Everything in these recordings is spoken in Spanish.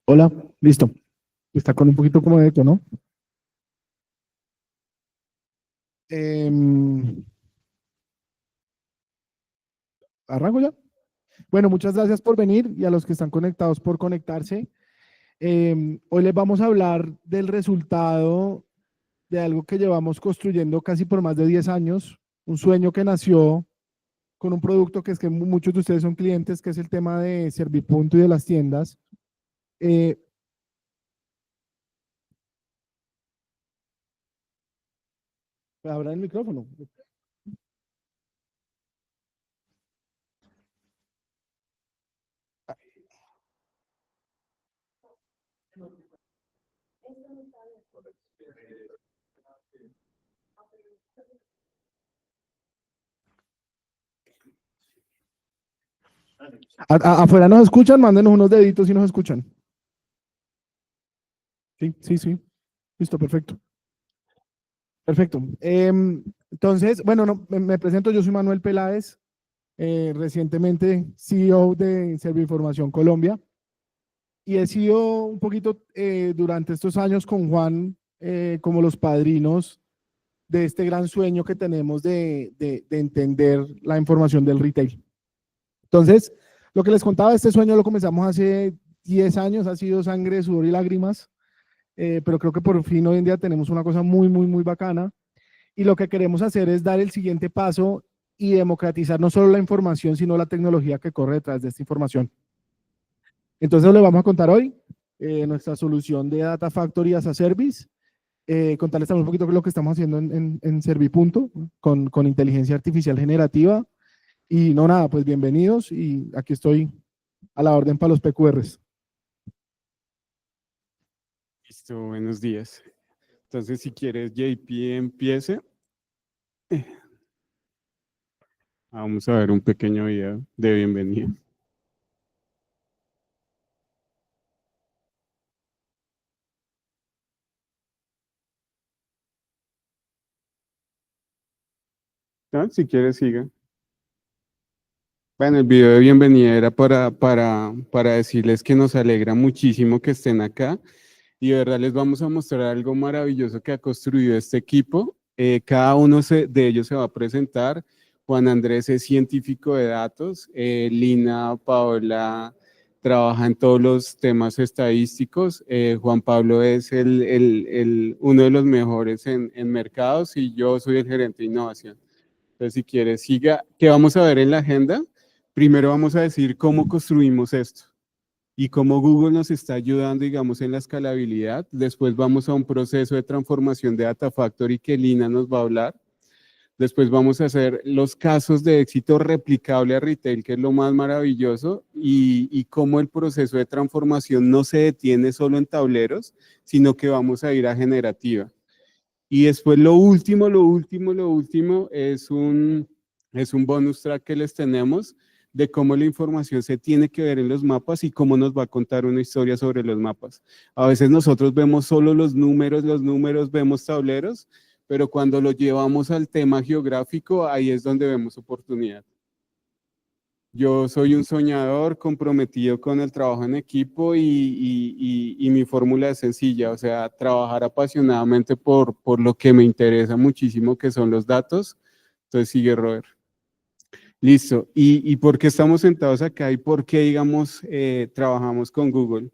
Hola, listo. Está con un poquito como de eco, ¿no? Em, ¿Arranco ya? Bueno, muchas gracias por venir y a los que están conectados por conectarse. Hoy les vamos a hablar del resultado de algo que llevamos construyendo casi por más de 10 años, un sueño que nació con un producto que es que muchos de ustedes son clientes, que es el tema de Servipunto y de las tiendas. Eh, Abra el micrófono. Afuera nos escuchan, mándenos unos deditos si nos escuchan. Sí, sí, sí. Listo, perfecto. Perfecto. Entonces, bueno, me presento, yo soy Manuel Peláez, recientemente CEO de Serviinformación Colombia, y he sido un poquito durante estos años con Juan como los padrinos de este gran sueño que tenemos de entender la información del retail. Entonces, lo que les contaba, este sueño lo comenzamos hace 10 años, ha sido sangre, sudor y lágrimas, pero creo que por fin hoy en día tenemos una cosa muy, muy, muy bacana. Y lo que queremos hacer es dar el siguiente paso y democratizar no solo la información, sino la tecnología que corre detrás de esta información. Entonces, le vamos a contar hoy nuestra solución de Data Factory as a Service, contarles también un poquito de lo que estamos haciendo en Servipunto con inteligencia artificial generativa. Y no, nada, pues bienvenidos y aquí estoy a la orden para los PQRs. Listo, buenos días. Entonces, si quieres, JP empiece. Eh, Vamos a ver un pequeño video de bienvenida. ¿No? Si quieres, siga. Bueno, el video de bienvenida era para decirles que nos alegra muchísimo que estén acá y de verdad les vamos a mostrar algo maravilloso que ha construido este equipo. Cada uno de ellos se va a presentar. Juan Andrés es científico de datos, Lina Paola trabaja en todos los temas estadísticos, Juan Pablo es uno de los mejores en mercados y yo soy el gerente de innovación. Entonces, si quieres, siga. ¿Qué vamos a ver en la agenda? Primero vamos a decir cómo construimos esto y cómo Google nos está ayudando, digamos, en la escalabilidad. Después vamos a un proceso de transformación de Data Factory que Lina nos va a hablar. Después vamos a hacer los casos de éxito replicable a retail, que es lo más maravilloso, y cómo el proceso de transformación no se detiene solo en tableros, sino que vamos a ir a generativa. Y después lo último es un bonus track que les tenemos de cómo la información se tiene que ver en los mapas y cómo nos va a contar una historia sobre los mapas. A veces nosotros vemos solo los números, vemos tableros, pero cuando lo llevamos al tema geográfico, ahí es donde vemos oportunidad. Yo soy un soñador comprometido con el trabajo en equipo y mi fórmula es sencilla, o sea, trabajar apasionadamente por lo que me interesa muchísimo, que son los datos. Entonces sigue, Robert. Listo. ¿Y por qué estamos sentados acá y por qué, digamos, trabajamos con Google?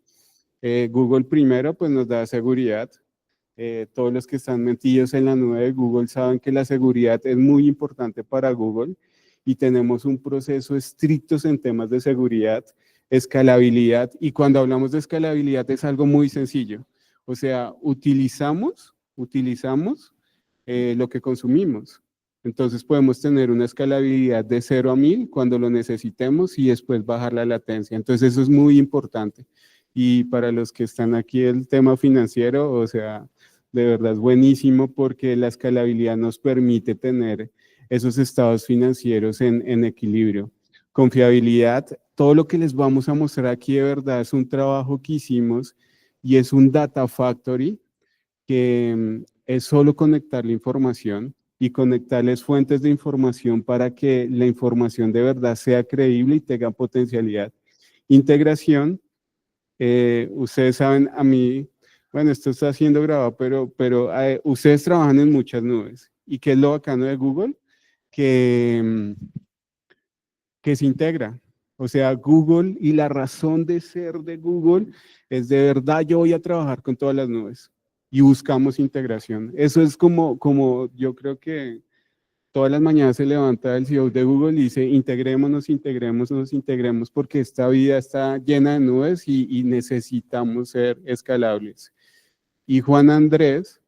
Google primero, pues nos da seguridad. Todos los que están metidos en la nube de Google saben que la seguridad es muy importante para Google y tenemos un proceso estricto en temas de seguridad, escalabilidad, y cuando hablamos de escalabilidad es algo muy sencillo. O sea, utilizamos lo que consumimos. Entonces podemos tener una escalabilidad de 0 a 1000 cuando lo necesitemos y después bajar la latencia. Entonces eso es muy importante. Y para los que están aquí el tema financiero, o sea, de verdad es buenísimo porque la escalabilidad nos permite tener esos estados financieros en equilibrio. Confiabilidad, todo lo que les vamos a mostrar aquí de verdad es un trabajo que hicimos y es un data factory que es solo conectar la información y conectarles fuentes de información para que la información de verdad sea creíble y tenga potencialidad. Integración, Ustedes saben, a mí, bueno, esto está siendo grabado, pero ustedes trabajan en muchas nubes. ¿Y qué es lo bacano de Google? Que se integra. O sea, Google y la razón de ser de Google es de verdad yo voy a trabajar con todas las nubes y buscamos integración. Eso es como yo creo que todas las mañanas se levanta el CEO de Google y dice integrémonos, integrémonos, integremos porque esta vida está llena de nubes y necesitamos ser escalables. Y Juan Andrés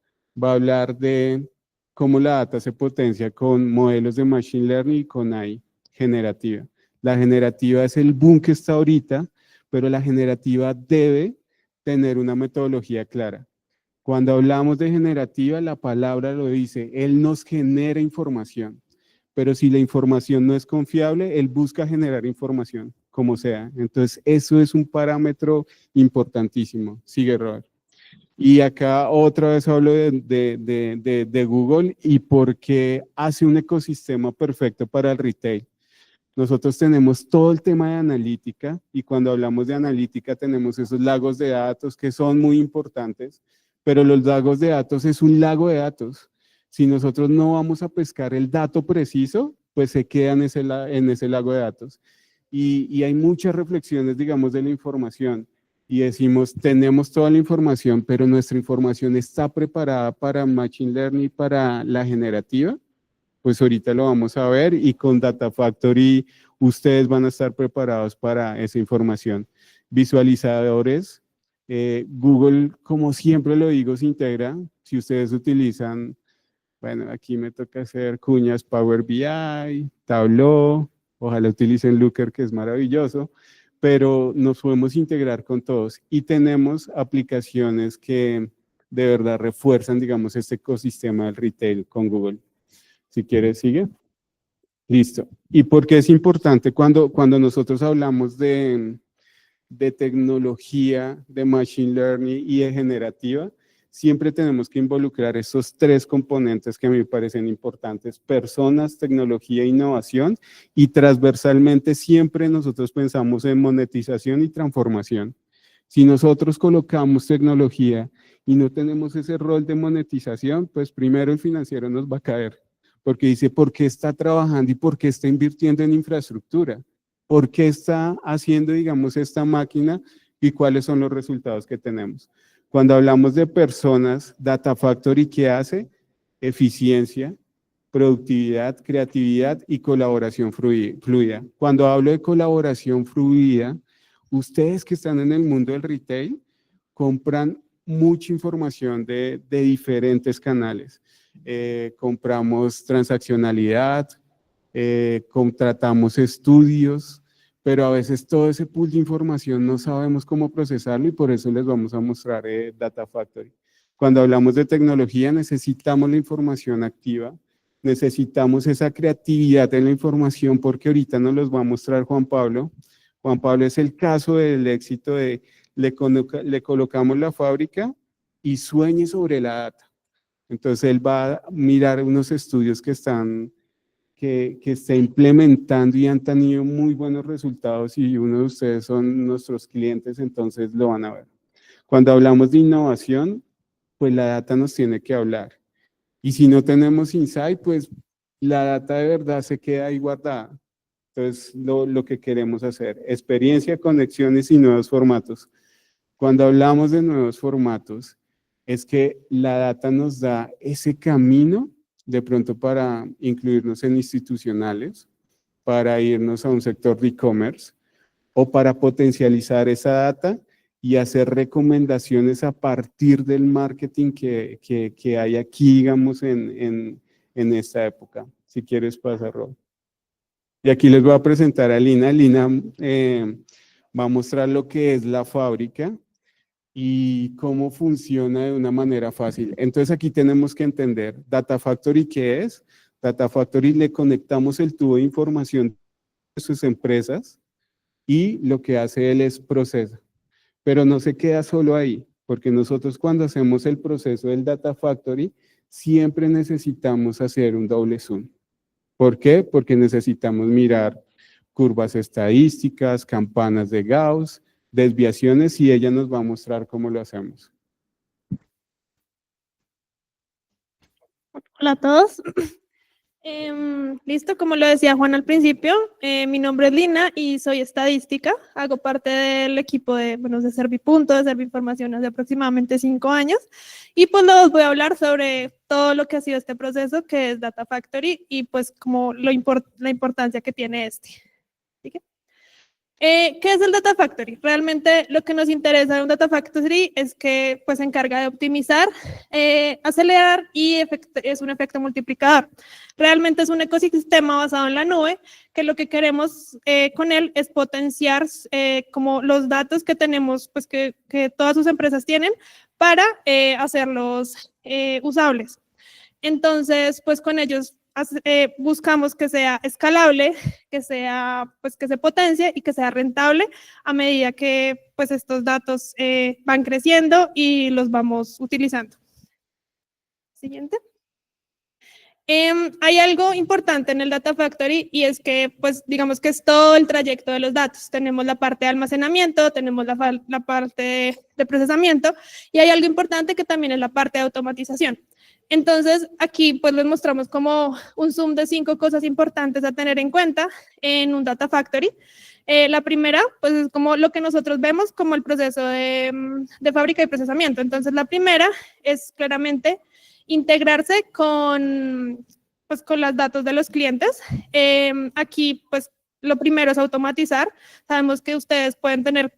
va a hablar de cómo la data se potencia con modelos de Machine Learning y con AI generativa. La generativa es el boom que está ahorita, pero la generativa debe tener una metodología clara. Cuando hablamos de generativa, la palabra lo dice, él nos genera información, pero si la información no es confiable, él busca generar información, como sea. Entonces, eso es un parámetro importantísimo. Sigue, Robert. Y acá otra vez hablo de Google y por qué hace un ecosistema perfecto para el retail. Nosotros tenemos todo el tema de analítica y cuando hablamos de analítica tenemos esos lagos de datos que son muy importantes, pero los lagos de datos es un lago de datos. Si nosotros no vamos a pescar el dato preciso, pues se queda en ese lago de datos. Y hay muchas reflexiones, digamos, de la información y decimos, tenemos toda la información, pero nuestra información está preparada para Machine Learning, para la generativa. Pues ahorita lo vamos a ver y con Data Factory ustedes van a estar preparados para esa información. Visualizadores, Google, como siempre lo digo, se integra. Si ustedes utilizan, bueno, aquí me toca hacer cuñas Power BI, Tableau, ojalá utilicen Looker, que es maravilloso, pero nos podemos integrar con todos y tenemos aplicaciones que de verdad refuerzan, digamos, este ecosistema del retail con Google. Si quieres, sigue. Listo. ¿Y por qué es importante cuando nosotros hablamos de tecnología, de machine learning y de generativa? Siempre tenemos que involucrar esos tres componentes que a mí me parecen importantes: personas, tecnología e innovación, y transversalmente siempre nosotros pensamos en monetización y transformación. Si nosotros colocamos tecnología y no tenemos ese rol de monetización, pues primero el financiero nos va a caer, porque dice, ¿por qué está trabajando y por qué está invirtiendo en infraestructura? ¿Por qué está haciendo, digamos, esta máquina y cuáles son los resultados que tenemos? Cuando hablamos de personas, Data Factory, ¿qué hace? Eficiencia, productividad, creatividad y colaboración fluida. Cuando hablo de colaboración fluida, ustedes que están en el mundo del retail compran mucha información de diferentes canales. Compramos transaccionalidad, contratamos estudios, pero a veces todo ese pool de información no sabemos cómo procesarlo y por eso les vamos a mostrar Data Factory. Cuando hablamos de tecnología necesitamos la información activa, necesitamos esa creatividad en la información porque ahorita nos los va a mostrar Juan Pablo. Juan Pablo es el caso del éxito de le colocamos la fábrica y sueñe sobre la data. Entonces él va a mirar unos estudios que está implementando y han tenido muy buenos resultados y uno de ustedes son nuestros clientes, entonces lo van a ver. Cuando hablamos de innovación, pues la data nos tiene que hablar. Y si no tenemos insight, pues la data de verdad se queda ahí guardada. Entonces, lo que queremos hacer, experiencia, conexiones y nuevos formatos. Cuando hablamos de nuevos formatos, es que la data nos da ese camino de pronto para incluirnos en institucionales, para irnos a un sector de e-commerce o para potencializar esa data y hacer recomendaciones a partir del marketing que hay aquí, digamos, en esta época. Si quieres pasar, Rob. Y aquí les voy a presentar a Lina. Lina va a mostrar lo que es la fábrica y cómo funciona de una manera fácil. Entonces aquí tenemos que entender Data Factory, ¿qué es? Data Factory le conectamos el tubo de información de sus empresas y lo que hace él es procesa. Pero no se queda solo ahí, porque nosotros cuando hacemos el proceso del Data Factory siempre necesitamos hacer un doble zoom. ¿Por qué? Porque necesitamos mirar curvas estadísticas, campanas de Gauss, desviaciones y ella nos va a mostrar cómo lo hacemos. Hola a todos. Listo, como lo decía Juan al principio, mi nombre es Lina y soy estadística. Hago parte del equipo de Servipunto, de Serviinformación hace aproximadamente 5 años. Y pues les voy a hablar sobre todo lo que ha sido este proceso, que es Data Factory, y pues como la importancia que tiene este. ¿Sí que? ¿Qué es el Data Factory? Realmente lo que nos interesa de un Data Factory es que pues, se encarga de optimizar, acelerar y es un efecto multiplicador. Realmente es un ecosistema basado en la nube que lo que queremos con él es potenciar como los datos que tenemos, pues que todas sus empresas tienen para hacerlos usables. Entonces, pues con ellos buscamos que sea escalable, que sea, pues que se potencie y que sea rentable a medida que pues estos datos van creciendo y los vamos utilizando. Siguiente. Hay algo importante en el Data Factory y es que, pues, digamos que es todo el trayecto de los datos. Tenemos la parte de almacenamiento, tenemos la parte de procesamiento y hay algo importante que también es la parte de automatización. Entonces, aquí pues les mostramos como un zoom de 5 cosas importantes a tener en cuenta en un Data Factory. La primera, pues es como lo que nosotros vemos como el proceso de fábrica y procesamiento. Entonces, la primera es claramente integrarse con los datos de los clientes. Aquí, pues, lo primero es automatizar. Sabemos que ustedes pueden tener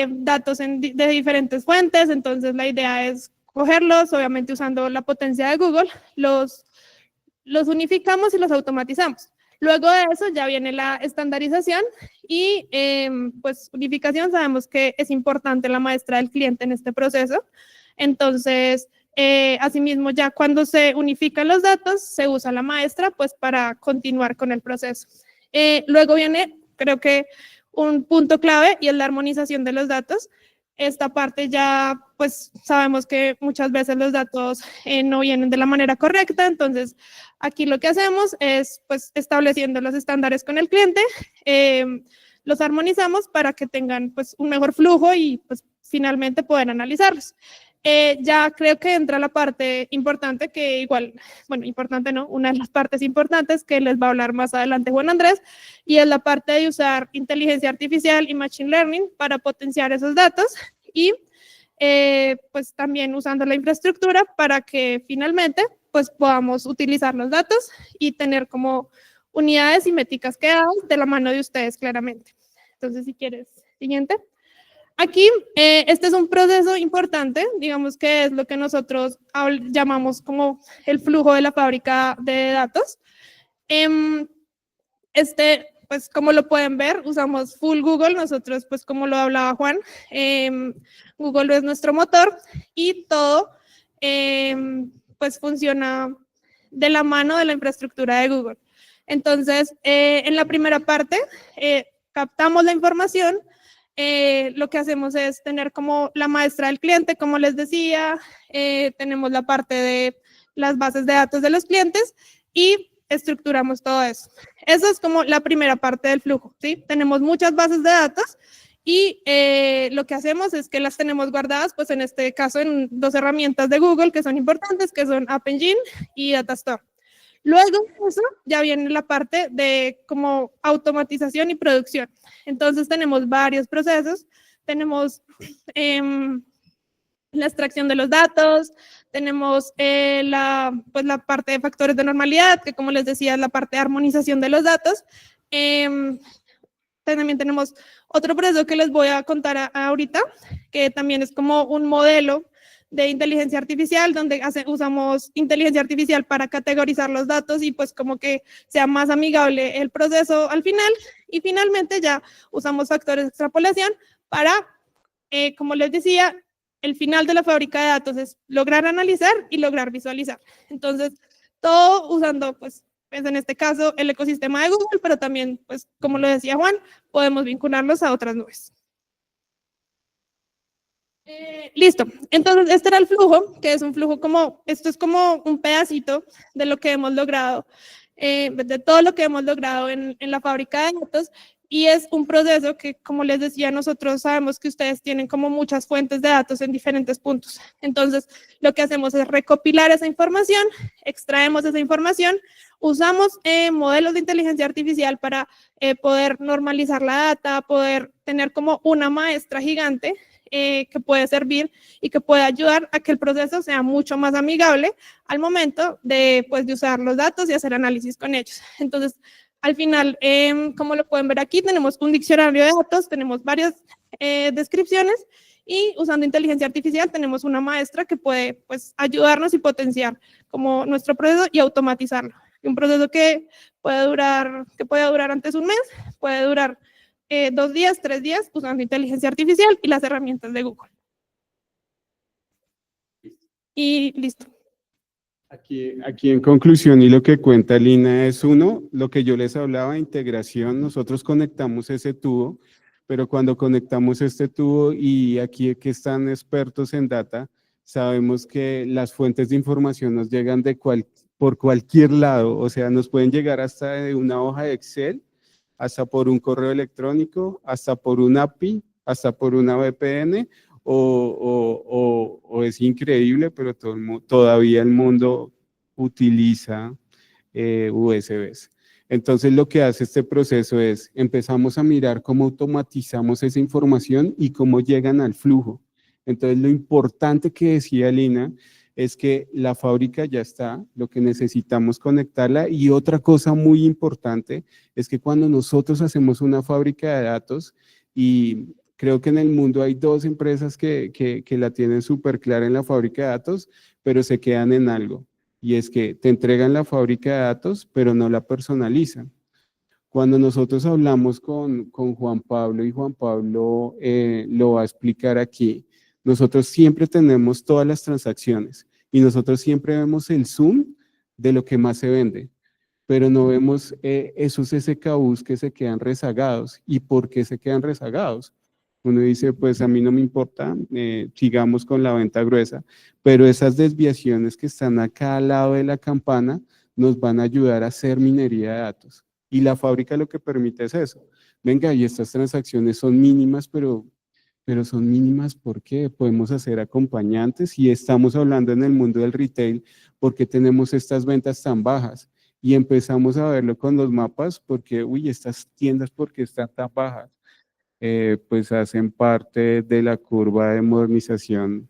datos de diferentes fuentes, entonces la idea es cogerlos, obviamente usando la potencia de Google, los unificamos y los automatizamos. Luego de eso ya viene la estandarización y pues unificación, sabemos que es importante la maestra del cliente en este proceso. Entonces, asimismo, ya cuando se unifican los datos, se usa la maestra pues para continuar con el proceso. Luego viene, creo que un punto clave y es la armonización de los datos. Esta parte ya, pues sabemos que muchas veces los datos no vienen de la manera correcta, entonces aquí lo que hacemos es pues estableciendo los estándares con el cliente, los armonizamos para que tengan pues un mejor flujo y pues finalmente poder analizarlos. Ya creo que entra la parte importante que igual, bueno, importante no, una de las partes importantes que les va a hablar más adelante Juan Andrés, y es la parte de usar inteligencia artificial y machine learning para potenciar esos datos y pues también usando la infraestructura para que finalmente pues podamos utilizar los datos y tener como unidades y métricas quedadas de la mano de ustedes claramente. Entonces, si quieres, siguiente. Aquí, este es un proceso importante, digamos que es lo que nosotros llamamos como el flujo de la fábrica de datos. Pues como lo pueden ver, usamos full Google, nosotros pues como lo hablaba Juan, Google es nuestro motor y todo pues funciona de la mano de la infraestructura de Google. Entonces, en la primera parte, captamos la información. Lo que hacemos es tener como la maestra del cliente, como les decía, tenemos la parte de las bases de datos de los clientes y estructuramos todo eso. Eso es como la primera parte del flujo, ¿sí? Tenemos muchas bases de datos y lo que hacemos es que las tenemos guardadas, pues en este caso en 2 herramientas de Google que son importantes, que son App Engine y Data Store. Luego de eso ya viene la parte de como automatización y producción. Entonces tenemos varios procesos, tenemos la extracción de los datos, tenemos la parte de factores de normalidad, que como les decía es la parte de armonización de los datos. También tenemos otro proceso que les voy a contar ahorita, que también es como un modelo de inteligencia artificial, donde usamos inteligencia artificial para categorizar los datos y pues como que sea más amigable el proceso al final. Y finalmente ya usamos factores de extrapolación para, como les decía, el final de la fábrica de datos es lograr analizar y lograr visualizar. Entonces, todo usando, pues en este caso, el ecosistema de Google, pero también, pues como lo decía Juan, podemos vincularlos a otras nubes. Listo, entonces este era el flujo, que es un flujo como, esto es como un pedacito de lo que hemos logrado, de todo lo que hemos logrado en la fábrica de datos, y es un proceso que, como les decía, nosotros sabemos que ustedes tienen como muchas fuentes de datos en diferentes puntos. Entonces, lo que hacemos es recopilar esa información, extraemos esa información, usamos modelos de inteligencia artificial para poder normalizar la data, poder tener como una maestra gigante que puede servir y que puede ayudar a que el proceso sea mucho más amigable al momento de, pues, de usar los datos y hacer análisis con ellos. Entonces, al final, como lo pueden ver aquí, tenemos un diccionario de datos, tenemos varias descripciones y usando inteligencia artificial tenemos una maestra que puede, pues, ayudarnos y potenciar como nuestro proceso y automatizarlo. Un proceso que puede durar antes un mes, puede durar 2 días, 3 días usando inteligencia artificial y las herramientas de Google. Y listo. Aquí en conclusión, y lo que cuenta Lina es uno, lo que yo les hablaba de integración, nosotros conectamos ese tubo, pero cuando conectamos este tubo y aquí que están expertos en data, sabemos que las fuentes de información nos llegan por cualquier lado, o sea, nos pueden llegar hasta de una hoja de Excel, hasta por un correo electrónico, hasta por un API, hasta por una VPN, o es increíble, pero todavía el mundo utiliza USBs. Entonces lo que hace este proceso es, empezamos a mirar cómo automatizamos esa información y cómo llegan al flujo. Entonces lo importante que decía Lina es que la fábrica ya está, lo que necesitamos conectarla, y otra cosa muy importante es que cuando nosotros hacemos una fábrica de datos, y creo que en el mundo hay 2 empresas que la tienen súper clara en la fábrica de datos, pero se quedan en algo, y es que te entregan la fábrica de datos, pero no la personalizan. Cuando nosotros hablamos con Juan Pablo, y Juan Pablo lo va a explicar aquí, nosotros siempre tenemos todas las transacciones, y nosotros siempre vemos el zoom de lo que más se vende, pero no vemos esos SKUs que se quedan rezagados. ¿Y por qué se quedan rezagados? Uno dice, pues a mí no me importa, sigamos con la venta gruesa, pero esas desviaciones que están acá al lado de la campana nos van a ayudar a hacer minería de datos. Y la fábrica lo que permite es eso. Venga, y estas transacciones son mínimas, pero son mínimas porque podemos hacer acompañantes, y estamos hablando en el mundo del retail porque tenemos estas ventas tan bajas, y empezamos a verlo con los mapas porque, uy, estas tiendas, ¿por qué están tan bajas? Pues hacen parte de la curva de modernización.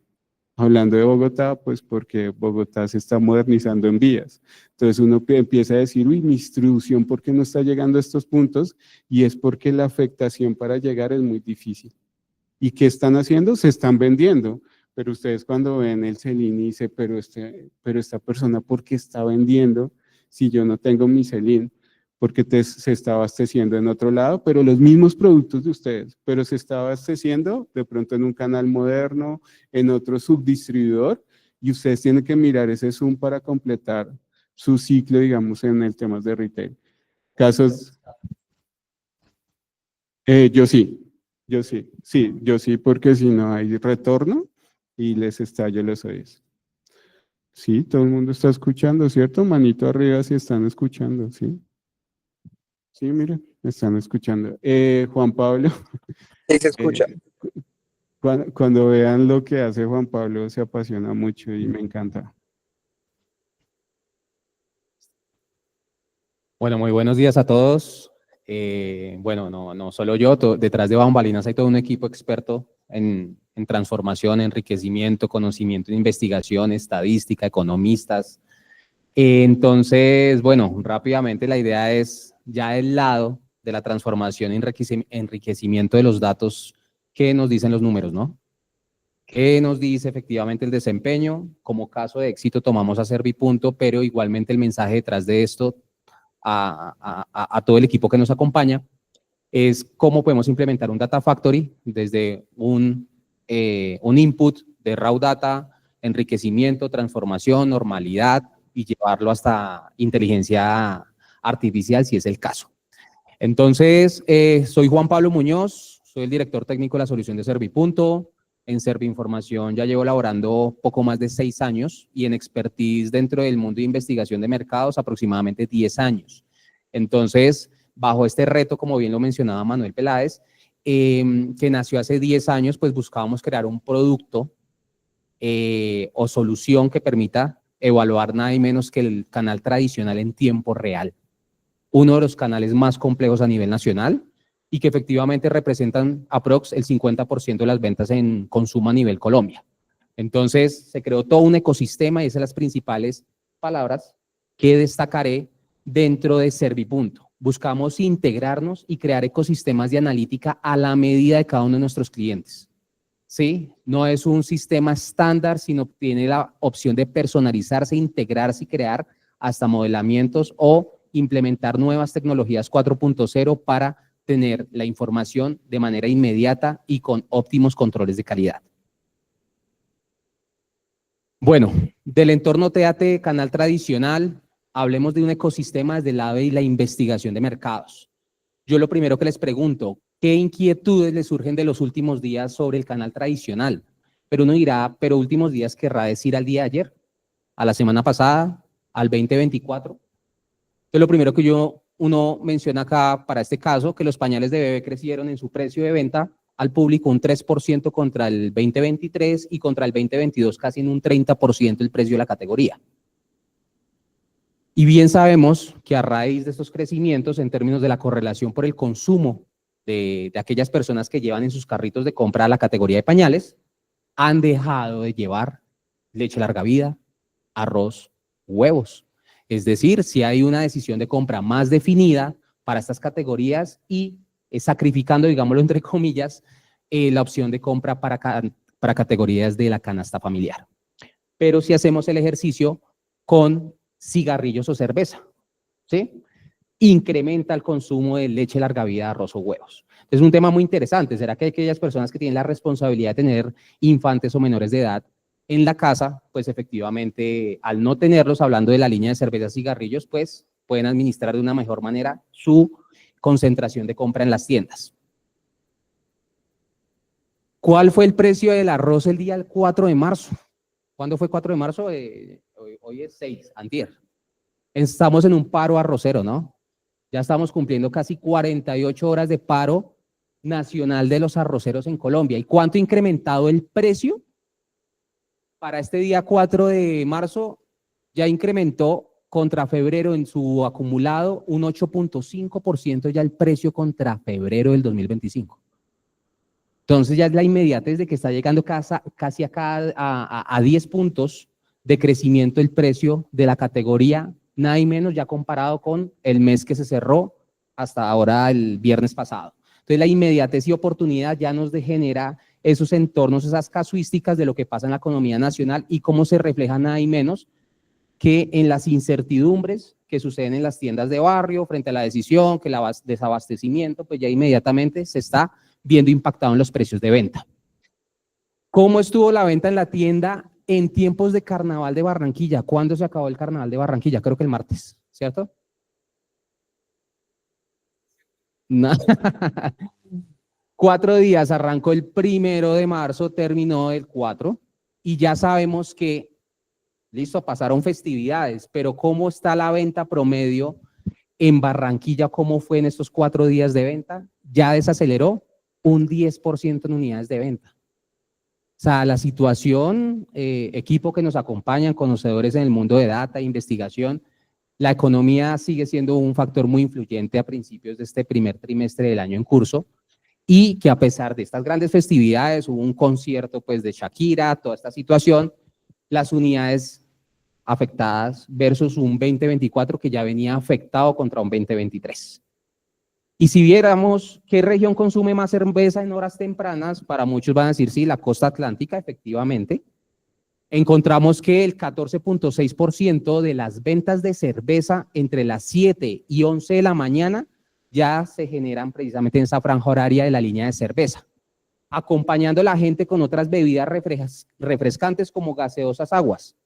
Hablando de Bogotá, pues porque Bogotá se está modernizando en vías. Entonces uno empieza a decir, uy, mi distribución, ¿por qué no está llegando a estos puntos? Y es porque la afectación para llegar es muy difícil. ¿Y qué están haciendo? Se están vendiendo. Pero ustedes cuando ven el Celine dice, pero esta persona, ¿por qué está vendiendo si yo no tengo mi Celine? Porque se está abasteciendo en otro lado, pero los mismos productos de ustedes, pero se está abasteciendo de pronto en un canal moderno, en otro subdistribuidor, y ustedes tienen que mirar ese zoom para completar su ciclo, digamos, en el tema de retail. Casos, yo sí, porque si no hay retorno y les estallo los oídos. Sí, todo el mundo está escuchando, ¿cierto? Manito arriba si están escuchando, ¿sí? Sí, miren, me están escuchando. Juan Pablo. Sí, se escucha. Cuando vean lo que hace Juan Pablo, se apasiona mucho y me encanta. Bueno, muy buenos días a todos. Bueno, no solo yo, detrás de bambalinas hay todo un equipo experto en transformación, enriquecimiento, conocimiento, investigación, estadística, economistas. Entonces, bueno, rápidamente la idea es ya del lado de la transformación y enriquecimiento de los datos, ¿qué nos dicen los números, no? ¿Qué nos dice efectivamente el desempeño? Como caso de éxito tomamos a Servipunto, pero igualmente el mensaje detrás de esto a todo el equipo que nos acompaña es cómo podemos implementar un Data Factory desde un input de raw data, enriquecimiento, transformación, normalidad y llevarlo hasta inteligencia artificial si es el caso. Entonces, soy Juan Pablo Muñoz, soy el director técnico de la solución de Servipunto. En Servinformación ya llevo laborando poco más de 6 años y en expertise dentro del mundo de investigación de mercados aproximadamente 10 años. Entonces, bajo este reto, como bien lo mencionaba Manuel Peláez, que nació hace 10 años, pues buscábamos crear un producto o solución que permita evaluar nada y menos que el canal tradicional en tiempo real. Uno de los canales más complejos a nivel nacional y que efectivamente representan aprox el 50% de las ventas en consumo a nivel Colombia. Entonces, se creó todo un ecosistema y esas son las principales palabras que destacaré dentro de Servipunto. Buscamos integrarnos y crear ecosistemas de analítica a la medida de cada uno de nuestros clientes. ¿Sí? No es un sistema estándar, sino tiene la opción de personalizarse, integrarse y crear hasta modelamientos o implementar nuevas tecnologías 4.0 para tener la información de manera inmediata y con óptimos controles de calidad. Bueno, del entorno TAT, canal tradicional, hablemos de un ecosistema desde el lado de la investigación de mercados. Yo lo primero que les pregunto, ¿qué inquietudes les surgen de los últimos días sobre el canal tradicional? Pero uno dirá, ¿pero últimos días querrá decir al día de ayer? ¿A la semana pasada? ¿Al 2024? Entonces, lo primero que uno menciona acá para este caso, que los pañales de bebé crecieron en su precio de venta al público un 3% contra el 2023 y contra el 2022 casi en un 30% el precio de la categoría. Y bien sabemos que a raíz de estos crecimientos en términos de la correlación por el consumo de aquellas personas que llevan en sus carritos de compra a la categoría de pañales, han dejado de llevar leche larga vida, arroz, huevos. Es decir, si hay una decisión de compra más definida para estas categorías y sacrificando, digámoslo entre comillas, la opción de compra para categorías de la canasta familiar. Pero si hacemos el ejercicio con cigarrillos o cerveza, ¿sí? Incrementa el consumo de leche larga vida, arroz o huevos. Es un tema muy interesante. ¿Será que aquellas personas que tienen la responsabilidad de tener infantes o menores de edad en la casa, pues efectivamente, al no tenerlos, hablando de la línea de cervezas y cigarrillos, pues pueden administrar de una mejor manera su concentración de compra en las tiendas? ¿Cuál fue el precio del arroz el día 4 de marzo? ¿Cuándo fue 4 de marzo? Hoy es 6, antier. Estamos en un paro arrocero, ¿no? Ya estamos cumpliendo casi 48 horas de paro nacional de los arroceros en Colombia. ¿Y cuánto ha incrementado el precio? Para este día 4 de marzo ya incrementó contra febrero en su acumulado un 8.5% ya el precio contra febrero del 2025. Entonces ya es la inmediatez de que está llegando casi a 10 puntos de crecimiento el precio de la categoría, nada y menos ya comparado con el mes que se cerró hasta ahora el viernes pasado. Entonces la inmediatez y oportunidad ya nos genera esos entornos, esas casuísticas de lo que pasa en la economía nacional y cómo se refleja nada y menos que en las incertidumbres que suceden en las tiendas de barrio frente a la decisión, que el desabastecimiento, pues ya inmediatamente se está viendo impactado en los precios de venta. ¿Cómo estuvo la venta en la tienda en tiempos de Carnaval de Barranquilla? ¿Cuándo se acabó el Carnaval de Barranquilla? Creo que el martes, ¿cierto? No. 4 días, arrancó el 1 de marzo, terminó el 4, y ya sabemos que, listo, pasaron festividades, pero ¿cómo está la venta promedio en Barranquilla? ¿Cómo fue en estos 4 días de venta? Ya desaceleró un 10% en unidades de venta. O sea, la situación, equipo que nos acompañan, conocedores en el mundo de data e investigación, la economía sigue siendo un factor muy influyente a principios de este primer trimestre del año en curso, y que a pesar de estas grandes festividades, hubo un concierto pues de Shakira, toda esta situación, las unidades afectadas versus un 2024 que ya venía afectado contra un 2023. Y si viéramos qué región consume más cerveza en horas tempranas, para muchos van a decir sí, la costa atlántica, efectivamente. Encontramos que el 14.6% de las ventas de cerveza entre las 7 y 11 de la mañana ya se generan precisamente en esa franja horaria de la línea de cerveza, acompañando a la gente con otras bebidas refrescantes como gaseosas, aguas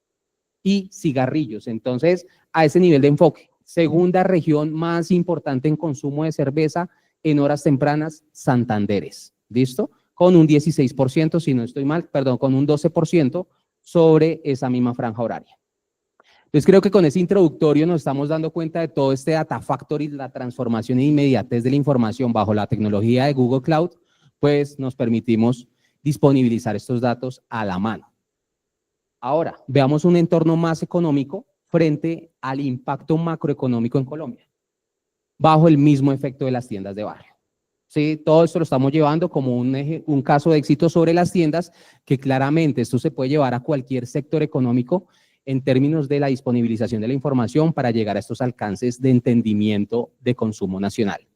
y cigarrillos. Entonces, a ese nivel de enfoque. Segunda región más importante en consumo de cerveza en horas tempranas, Santanderes, ¿listo? Con un 16%, si no estoy mal, perdón, con un 12% sobre esa misma franja horaria. Entonces creo que con ese introductorio nos estamos dando cuenta de todo este Data Factory, la transformación e inmediatez de la información bajo la tecnología de Google Cloud, pues nos permitimos disponibilizar estos datos a la mano. Ahora, veamos un entorno más económico frente al impacto macroeconómico en Colombia, bajo el mismo efecto de las tiendas de barrio. Sí, todo esto lo estamos llevando como un caso de éxito sobre las tiendas, que claramente esto se puede llevar a cualquier sector económico en términos de la disponibilización de la información para llegar a estos alcances de entendimiento de consumo nacional.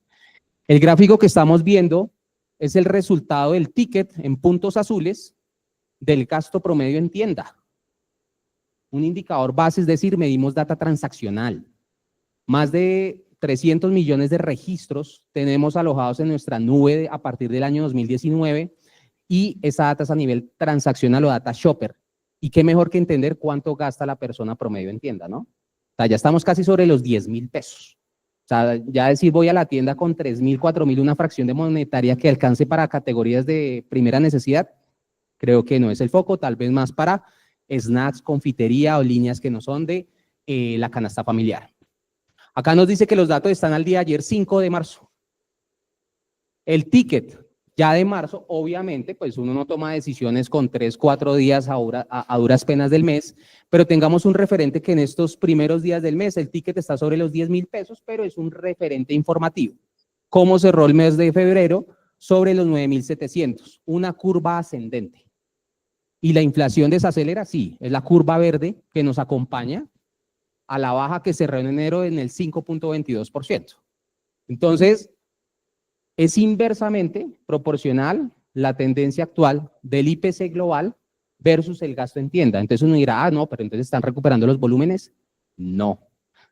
El gráfico que estamos viendo es el resultado del ticket en puntos azules del gasto promedio en tienda. Un indicador base, es decir, medimos data transaccional. Más de 300 millones de registros tenemos alojados en nuestra nube a partir del año 2019 y esa data es a nivel transaccional o data shopper. Y qué mejor que entender cuánto gasta la persona promedio en tienda, ¿no? O sea, ya estamos casi sobre los 10.000 pesos. O sea, ya decir voy a la tienda con 3.000, 4.000, una fracción de monetaria que alcance para categorías de primera necesidad, creo que no es el foco, tal vez más para snacks, confitería o líneas que no son de la canasta familiar. Acá nos dice que los datos están al día de ayer, 5 de marzo. El ticket ya de marzo, obviamente, pues uno no toma decisiones con 3, 4 días a duras penas del mes, pero tengamos un referente que en estos primeros días del mes el ticket está sobre los 10.000 pesos, pero es un referente informativo. ¿Cómo cerró el mes de febrero? Sobre los 9.700, una curva ascendente. ¿Y la inflación desacelera? Sí, es la curva verde que nos acompaña a la baja que cerró en enero en el 5.22%. Entonces, es inversamente proporcional la tendencia actual del IPC global versus el gasto en tienda. Entonces uno dirá, ah, no, pero entonces están recuperando los volúmenes. No,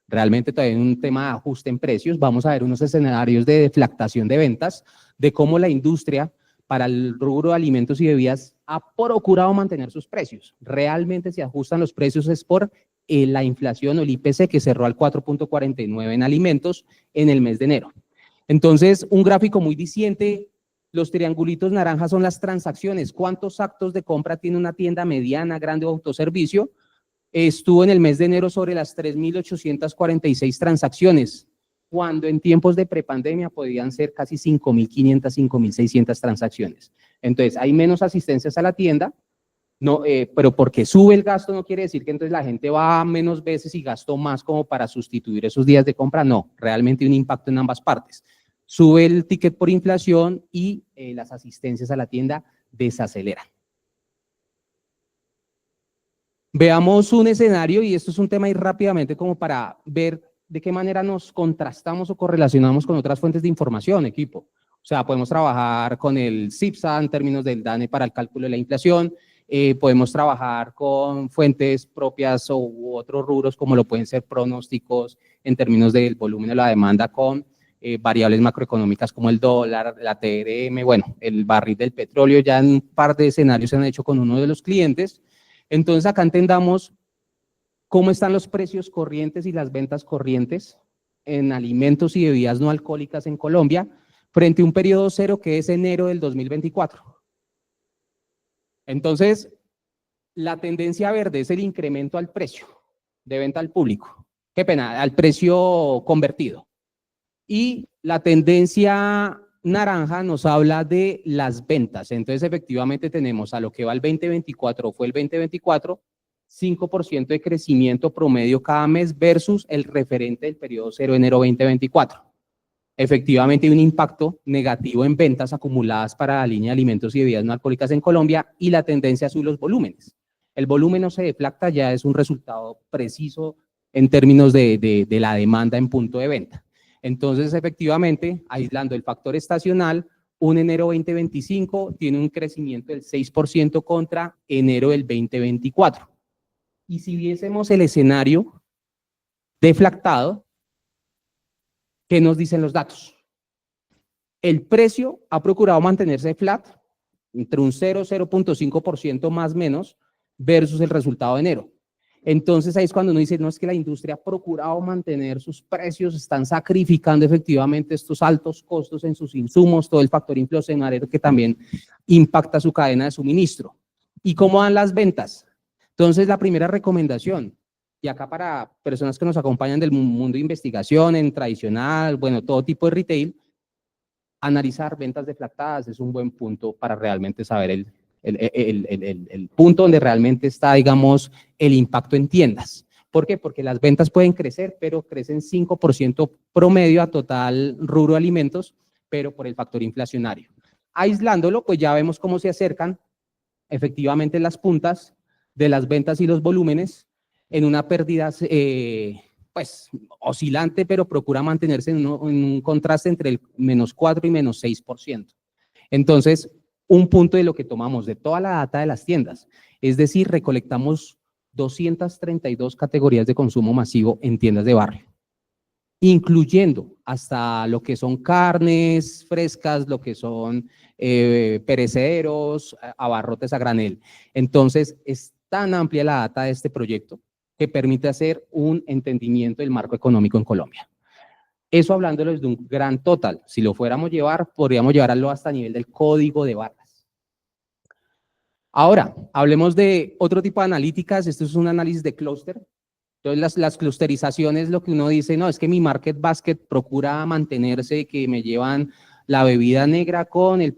realmente todavía hay un tema de ajuste en precios. Vamos a ver unos escenarios de deflactación de ventas, de cómo la industria para el rubro de alimentos y bebidas ha procurado mantener sus precios. Realmente se ajustan los precios es por la inflación o el IPC que cerró al 4.49 en alimentos en el mes de enero. Entonces, un gráfico muy diciente, los triangulitos naranjas son las transacciones. ¿Cuántos actos de compra tiene una tienda mediana, grande o autoservicio? Estuvo en el mes de enero sobre las 3.846 transacciones, cuando en tiempos de prepandemia podían ser casi 5.500, 5.600 transacciones. Entonces, hay menos asistencias a la tienda, no, pero porque sube el gasto no quiere decir que entonces la gente va menos veces y gastó más como para sustituir esos días de compra. No, realmente hay un impacto en ambas partes. Sube el ticket por inflación y las asistencias a la tienda desaceleran. Veamos un escenario, y esto es un tema ahí rápidamente como para ver de qué manera nos contrastamos o correlacionamos con otras fuentes de información, equipo. O sea, podemos trabajar con el CIPSA en términos del DANE para el cálculo de la inflación, podemos trabajar con fuentes propias u otros rubros como lo pueden ser pronósticos en términos del volumen de la demanda con variables macroeconómicas como el dólar, la TRM, bueno, el barril del petróleo. Ya en un par de escenarios se han hecho con uno de los clientes. Entonces acá entendamos cómo están los precios corrientes y las ventas corrientes en alimentos y bebidas no alcohólicas en Colombia frente a un periodo cero que es enero del 2024. Entonces, la tendencia verde es el incremento al precio de venta al público. Qué pena, al precio convertido. Y la tendencia naranja nos habla de las ventas. Entonces, efectivamente, tenemos a lo que va el 2024, fue el 2024, 5% de crecimiento promedio cada mes versus el referente del periodo 0 enero 2024. Efectivamente hay un impacto negativo en ventas acumuladas para la línea de alimentos y bebidas no alcohólicas en Colombia y la tendencia sube los volúmenes. El volumen no se deflacta, ya es un resultado preciso en términos de la demanda en punto de venta. Entonces, efectivamente, aislando el factor estacional, un enero 2025 tiene un crecimiento del 6% contra enero del 2024. Y si viésemos el escenario deflactado, ¿qué nos dicen los datos? El precio ha procurado mantenerse flat, entre un 0, 0.5% más o menos, versus el resultado de enero. Entonces ahí es cuando uno dice, no, es que la industria ha procurado mantener sus precios, están sacrificando efectivamente estos altos costos en sus insumos, todo el factor inflacionario que también impacta su cadena de suministro. ¿Y cómo van las ventas? Entonces la primera recomendación, Y acá para personas que nos acompañan del mundo de investigación, en tradicional, bueno, todo tipo de retail, analizar ventas deflactadas es un buen punto para realmente saber el punto donde realmente está, digamos, el impacto en tiendas. ¿Por qué? Porque las ventas pueden crecer, pero crecen 5% promedio a total rubro alimentos, pero por el factor inflacionario. Aislándolo, pues ya vemos cómo se acercan efectivamente las puntas de las ventas y los volúmenes en una pérdida pues oscilante, pero procura mantenerse en un contraste entre el -4 y -6%. Entonces, un punto de lo que tomamos de toda la data de las tiendas, es decir, recolectamos 232 categorías de consumo masivo en tiendas de barrio, incluyendo hasta lo que son carnes frescas, lo que son perecederos, abarrotes a granel. Entonces, es tan amplia la data de este proyecto que permite hacer un entendimiento del marco económico en Colombia. Eso hablándolo desde un gran total. Si lo fuéramos a llevar, podríamos llevarlo hasta nivel del código de barras. Ahora, hablemos de otro tipo de analíticas. Esto es un análisis de clúster. Entonces, las clusterizaciones, lo que uno dice, no, es que mi market basket procura mantenerse, que me llevan la bebida negra con el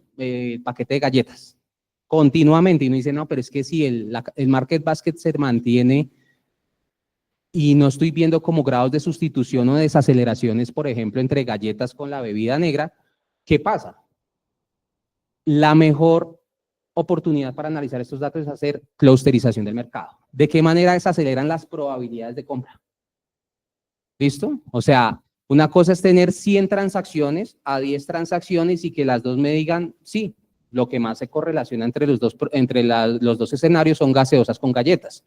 paquete de galletas continuamente. Y uno dice, no, pero es que si el market basket se mantiene y no estoy viendo como grados de sustitución o desaceleraciones, por ejemplo, entre galletas con la bebida negra, ¿qué pasa? La mejor oportunidad para analizar estos datos es hacer clusterización del mercado. ¿De qué manera desaceleran las probabilidades de compra? ¿Listo? O sea, una cosa es tener 100 transacciones a 10 transacciones y que las dos me digan sí. Lo que más se correlaciona entre los dos escenarios son gaseosas con galletas.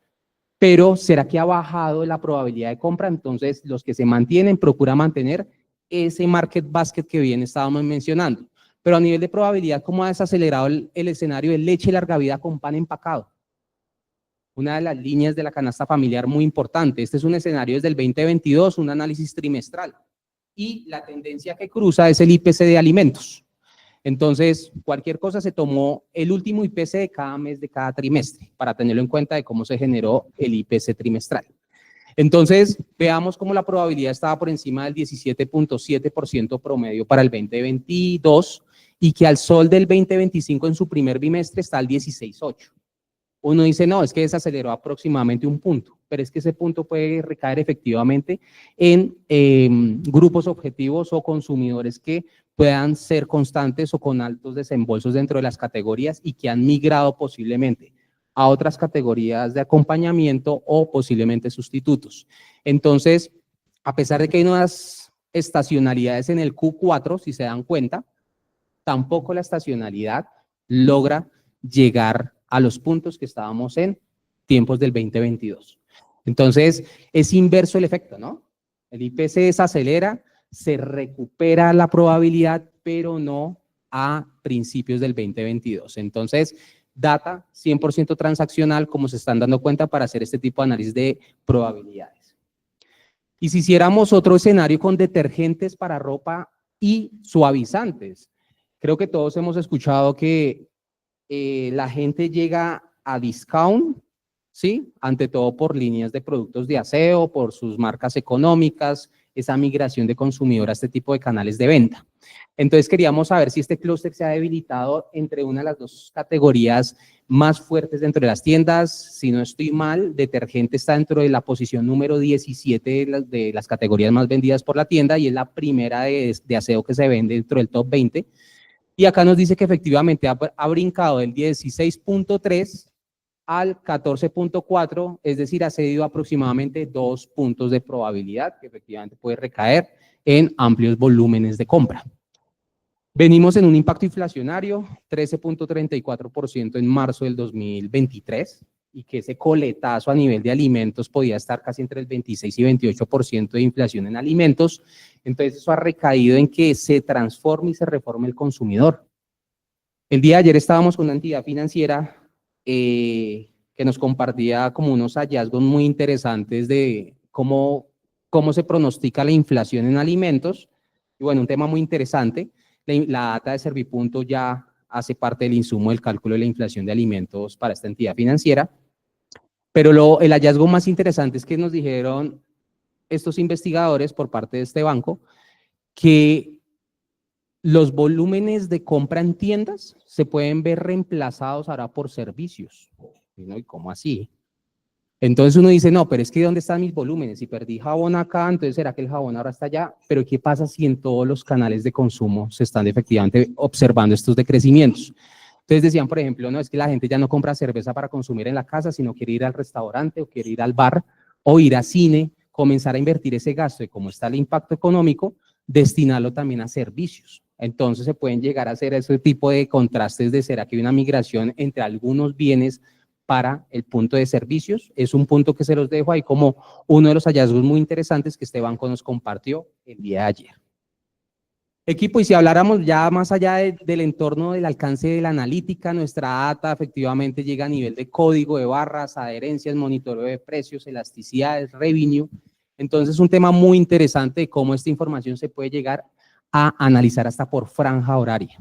Pero ¿será que ha bajado la probabilidad de compra? Entonces, los que se mantienen procuran mantener ese market basket que bien estábamos mencionando. Pero a nivel de probabilidad, ¿cómo ha desacelerado el escenario de leche larga vida con pan empacado? Una de las líneas de la canasta familiar muy importante. Este es un escenario desde el 2022, un análisis trimestral. Y la tendencia que cruza es el IPC de alimentos. Entonces, cualquier cosa se tomó el último IPC de cada mes, de cada trimestre, para tenerlo en cuenta de cómo se generó el IPC trimestral. Entonces, veamos cómo la probabilidad estaba por encima del 17.7% promedio para el 2022 y que al sol del 2025 en su primer bimestre está al 16.8%. Uno dice, no, es que desaceleró aproximadamente un punto, pero es que ese punto puede recaer efectivamente en grupos objetivos o consumidores que puedan ser constantes o con altos desembolsos dentro de las categorías y que han migrado posiblemente a otras categorías de acompañamiento o posiblemente sustitutos. Entonces, a pesar de que hay nuevas estacionalidades en el Q4, si se dan cuenta, tampoco la estacionalidad logra llegar a los puntos que estábamos en tiempos del 2022. Entonces, es inverso el efecto, ¿no? El IPC desacelera, se recupera la probabilidad, pero no a principios del 2022. Entonces, data 100% transaccional, como se están dando cuenta para hacer este tipo de análisis de probabilidades. Y si hiciéramos otro escenario con detergentes para ropa y suavizantes, creo que todos hemos escuchado que la gente llega a discount, ¿sí? Ante todo por líneas de productos de aseo, por sus marcas económicas, esa migración de consumidor a este tipo de canales de venta. Entonces queríamos saber si este clúster se ha debilitado entre una de las dos categorías más fuertes dentro de las tiendas. Si no estoy mal, detergente está dentro de la posición número 17 de las categorías más vendidas por la tienda y es la primera de aseo que se vende dentro del top 20. Y acá nos dice que efectivamente ha brincado del 16.3 al 14.4, es decir, ha cedido aproximadamente 2 puntos de probabilidad que efectivamente puede recaer en amplios volúmenes de compra. Venimos en un impacto inflacionario, 13.34% en marzo del 2023, y que ese coletazo a nivel de alimentos podía estar casi entre el 26 y 28% de inflación en alimentos. Entonces eso ha recaído en que se transforme y se reforme el consumidor. El día de ayer estábamos con una entidad financiera que nos compartía como unos hallazgos muy interesantes de cómo se pronostica la inflación en alimentos. Y bueno, un tema muy interesante. La data de Servipunto ya hace parte del insumo del cálculo de la inflación de alimentos para esta entidad financiera. Pero el hallazgo más interesante es que nos dijeron estos investigadores por parte de este banco que los volúmenes de compra en tiendas se pueden ver reemplazados ahora por servicios. ¿No? ¿Y cómo así? Entonces uno dice, no, pero es que ¿dónde están mis volúmenes? Si perdí jabón acá, entonces ¿será que el jabón ahora está allá? Pero ¿qué pasa si en todos los canales de consumo se están efectivamente observando estos decrecimientos? Entonces decían, por ejemplo, no, es que la gente ya no compra cerveza para consumir en la casa, sino quiere ir al restaurante o quiere ir al bar o ir a cine, comenzar a invertir ese gasto y como está el impacto económico, destinarlo también a servicios. Entonces se pueden llegar a hacer ese tipo de contrastes de será que hay una migración entre algunos bienes para el punto de servicios. Es un punto que se los dejo ahí como uno de los hallazgos muy interesantes que este banco nos compartió el día de ayer. Equipo, y si habláramos ya más allá del entorno del alcance de la analítica, nuestra data efectivamente llega a nivel de código, de barras, adherencias, monitoreo de precios, elasticidades, revenue. Entonces, un tema muy interesante de cómo esta información se puede llegar a analizar hasta por franja horaria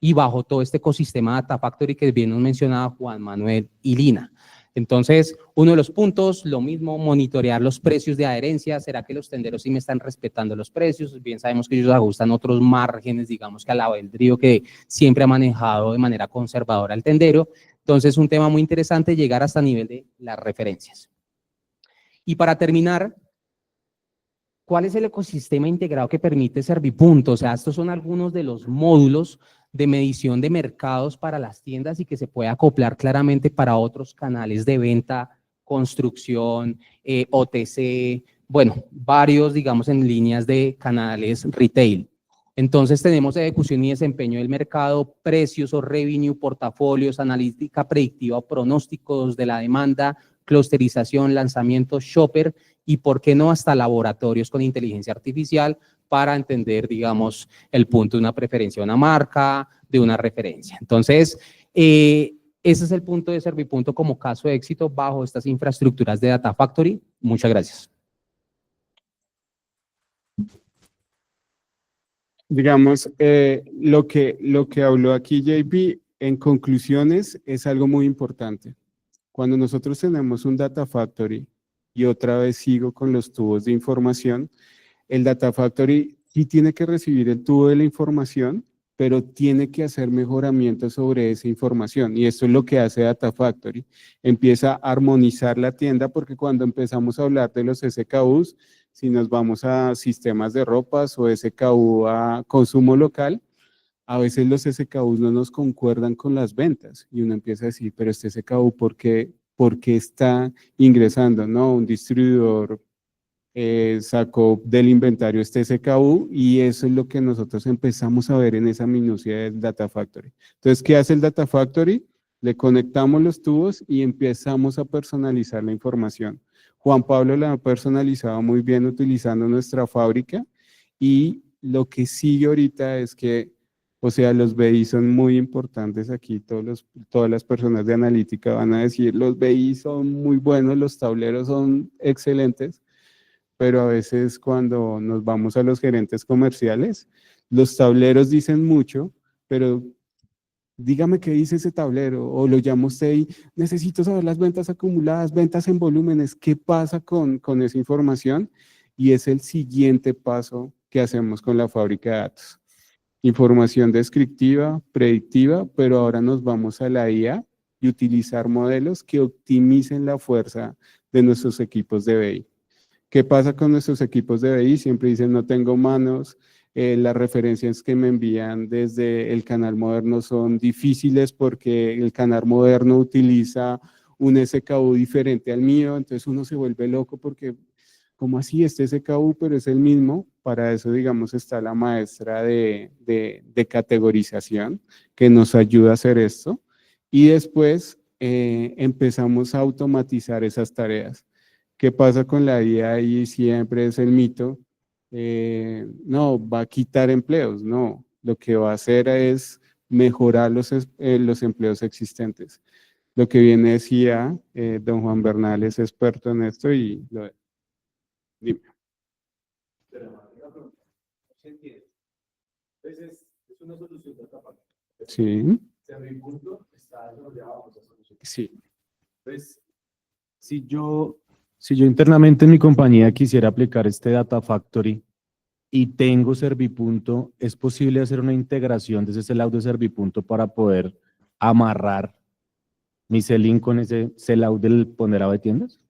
y bajo todo este ecosistema Data Factory que bien nos mencionaba Juan Manuel y Lina. Entonces, uno de los puntos, lo mismo, monitorear los precios de adherencia. ¿Será que los tenderos sí me están respetando los precios? Bien sabemos que ellos ajustan otros márgenes, digamos que al albedrío que siempre ha manejado de manera conservadora el tendero. Entonces, un tema muy interesante llegar hasta el nivel de las referencias. Y para terminar, ¿cuál es el ecosistema integrado que permite Servipunto? O sea, estos son algunos de los módulos de medición de mercados para las tiendas y que se puede acoplar claramente para otros canales de venta, construcción, OTC, bueno, varios, digamos, en líneas de canales retail. Entonces tenemos ejecución y desempeño del mercado, precios o revenue, portafolios, analítica predictiva, pronósticos de la demanda, clusterización, lanzamiento, shopper y por qué no hasta laboratorios con inteligencia artificial para entender, digamos, el punto de una preferencia de una marca, de una referencia. Entonces, ese es el punto de Servipunto como caso de éxito bajo estas infraestructuras de Data Factory. Muchas gracias. Digamos, lo que habló aquí JP, en conclusiones, es algo muy importante. Cuando nosotros tenemos un Data Factory, y otra vez sigo con los tubos de información, el Data Factory sí tiene que recibir el tubo de la información, pero tiene que hacer mejoramientos sobre esa información. Y esto es lo que hace Data Factory. Empieza a armonizar la tienda porque cuando empezamos a hablar de los SKUs, si nos vamos a sistemas de ropas o SKU a consumo local, a veces los SKUs no nos concuerdan con las ventas y uno empieza a decir, pero este SKU, ¿por qué está ingresando? No, un distribuidor sacó del inventario este SKU y eso es lo que nosotros empezamos a ver en esa minucia del Data Factory. Entonces, ¿qué hace el Data Factory? Le conectamos los tubos y empezamos a personalizar la información. Juan Pablo la ha personalizado muy bien utilizando nuestra fábrica y lo que sigue ahorita es que, o sea, los BI son muy importantes aquí, todas las personas de analítica van a decir, los BI son muy buenos, los tableros son excelentes, pero a veces cuando nos vamos a los gerentes comerciales, los tableros dicen mucho, pero dígame qué dice ese tablero, o lo llamo usted y necesito saber las ventas acumuladas, ventas en volúmenes, qué pasa con esa información, y es el siguiente paso que hacemos con la fábrica de datos. Información descriptiva, predictiva, pero ahora nos vamos a la IA y utilizar modelos que optimicen la fuerza de nuestros equipos de BI. ¿Qué pasa con nuestros equipos de BI? Siempre dicen, no tengo manos, las referencias que me envían desde el canal moderno son difíciles porque el canal moderno utiliza un SKU diferente al mío, entonces uno se vuelve loco porque, ¿cómo así? Este SKU, pero es el mismo. Para eso, digamos, está la maestra de categorización que nos ayuda a hacer esto. Y después empezamos a automatizar esas tareas. ¿Qué pasa con la IA? Y siempre es el mito. No, va a quitar empleos. No, lo que va a hacer es mejorar los empleos existentes. Lo que viene decía don Juan Bernal es experto en esto y dime. Sí. Sí. Si yo internamente en mi compañía quisiera aplicar este Data Factory y tengo Servipunto, ¿es posible hacer una integración desde ese lado de Servipunto para poder amarrar mi selling con ese sellout del ponderado de tiendas?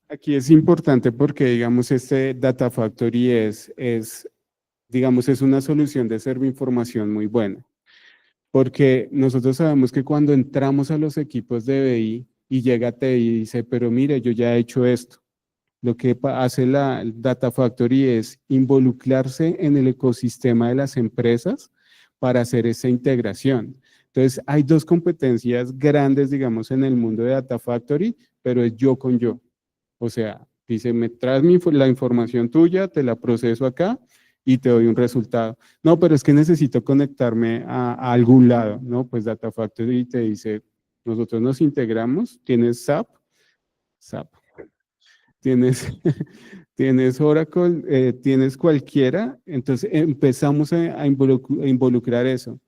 Aquí es importante porque, digamos, este Data Factory digamos, es una solución de información muy buena. Porque nosotros sabemos que cuando entramos a los equipos de BI y llega TI y dice, pero mire, yo ya he hecho esto. Lo que hace la Data Factory es involucrarse en el ecosistema de las empresas para hacer esa integración. Entonces, hay dos competencias grandes, digamos, en el mundo de Data Factory, pero es yo con yo. O sea, dice, me traes la información tuya, te la proceso acá y te doy un resultado. No, pero es que necesito conectarme a algún lado, ¿no? Pues Data Factory te dice, nosotros nos integramos, tienes SAP, tienes, tienes Oracle, tienes cualquiera, entonces empezamos a involucrar eso.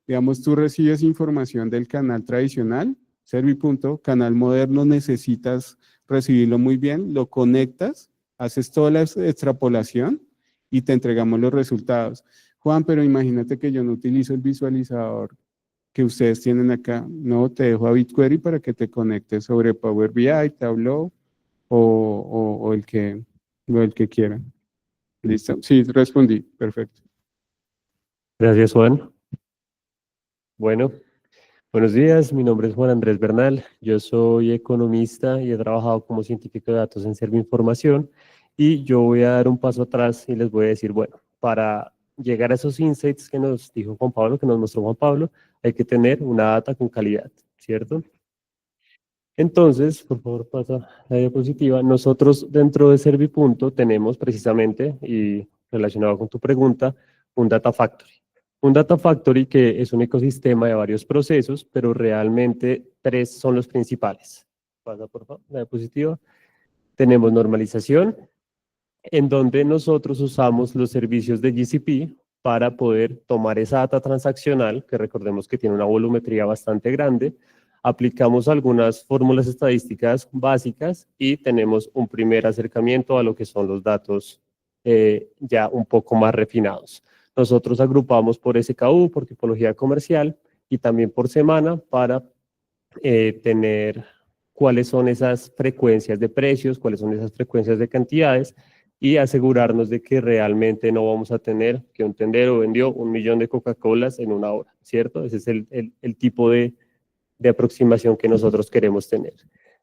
Digamos, tú recibes información del canal tradicional, Servipunto, canal moderno, necesitas recibirlo muy bien, lo conectas, haces toda la extrapolación y te entregamos los resultados. Juan, pero imagínate que yo no utilizo el visualizador que ustedes tienen acá. No, te dejo a BigQuery para que te conectes sobre Power BI, Tableau o el que quieran. ¿Listo? Sí, respondí. Perfecto. Gracias, Juan. Bueno, buenos días. Mi nombre es Juan Andrés Bernal. Yo soy economista y he trabajado como científico de datos en Serviinformación. Y yo voy a dar un paso atrás y les voy a decir, bueno, para llegar a esos insights que nos dijo Juan Pablo, que nos mostró Juan Pablo, hay que tener una data con calidad, ¿cierto? Entonces, por favor, pasa la diapositiva. Nosotros dentro de Servipunto tenemos precisamente, y relacionado con tu pregunta, un Data Factory. Un Data Factory que es un ecosistema de varios procesos, pero realmente tres son los principales. Pasa, por favor, la diapositiva. Tenemos normalización, en donde nosotros usamos los servicios de GCP para poder tomar esa data transaccional, que recordemos que tiene una volumetría bastante grande, aplicamos algunas fórmulas estadísticas básicas y tenemos un primer acercamiento a lo que son los datos ya un poco más refinados. Nosotros agrupamos por SKU, por tipología comercial y también por semana para tener cuáles son esas frecuencias de precios, cuáles son esas frecuencias de cantidades y asegurarnos de que realmente no vamos a tener que un tendero vendió 1 millón de Coca-Colas en una hora, ¿cierto? Ese es el tipo de aproximación que nosotros queremos tener.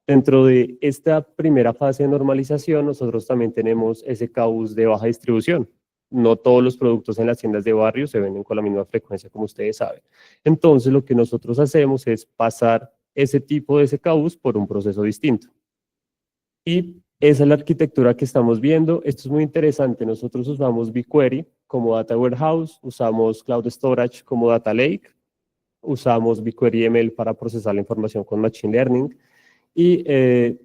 Dentro de esta primera fase de normalización, nosotros también tenemos SKUs de baja distribución. No todos los productos en las tiendas de barrio se venden con la misma frecuencia, como ustedes saben. Entonces, lo que nosotros hacemos es pasar ese tipo de SKUs por un proceso distinto. Y esa es la arquitectura que estamos viendo. Esto es muy interesante. Nosotros usamos BigQuery como Data Warehouse, usamos Cloud Storage como Data Lake, usamos BigQuery ML para procesar la información con Machine Learning y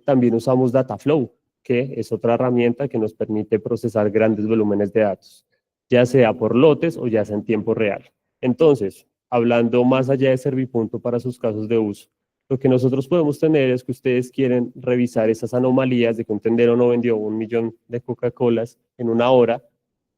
también usamos Dataflow, que es otra herramienta que nos permite procesar grandes volúmenes de datos, ya sea por lotes o ya sea en tiempo real. Entonces, hablando más allá de Servipunto para sus casos de uso, lo que nosotros podemos tener es que ustedes quieren revisar esas anomalías de que un tendero no vendió 1 millón de Coca-Colas en una hora,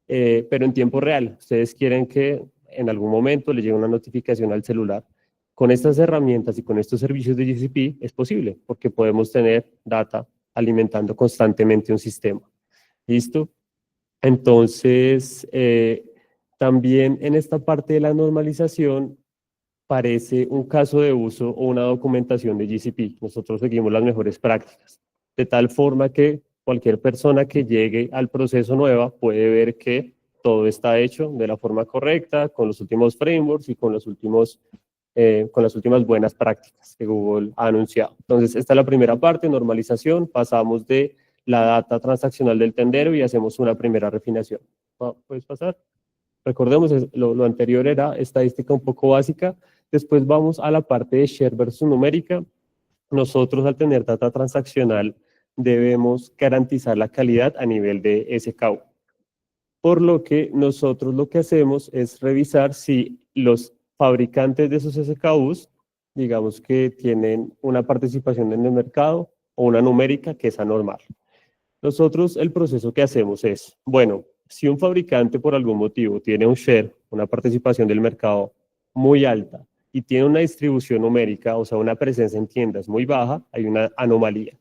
pero en tiempo real. Ustedes quieren que en algún momento le llegue una notificación al celular. Con estas herramientas y con estos servicios de GCP es posible, porque podemos tener data alimentando constantemente un sistema. ¿Listo? Entonces, también en esta parte de la normalización, parece un caso de uso o una documentación de GCP. Nosotros seguimos las mejores prácticas, de tal forma que cualquier persona que llegue al proceso nueva puede ver que todo está hecho de la forma correcta, con los últimos frameworks y con las últimas buenas prácticas que Google ha anunciado. Entonces, esta es la primera parte, normalización. Pasamos de la data transaccional del tendero y hacemos una primera refinación. ¿Puedes pasar? Recordemos, lo anterior era estadística un poco básica. Después vamos a la parte de share versus numérica. Nosotros, al tener data transaccional, debemos garantizar la calidad a nivel de SKU. Por lo que nosotros lo que hacemos es revisar si los fabricantes de esos SKUs digamos que tienen una participación en el mercado o una numérica que es anormal. Nosotros el proceso que hacemos es, bueno, si un fabricante por algún motivo tiene un share, una participación del mercado muy alta y tiene una distribución numérica, o sea, una presencia en tiendas muy baja, hay una anomalía.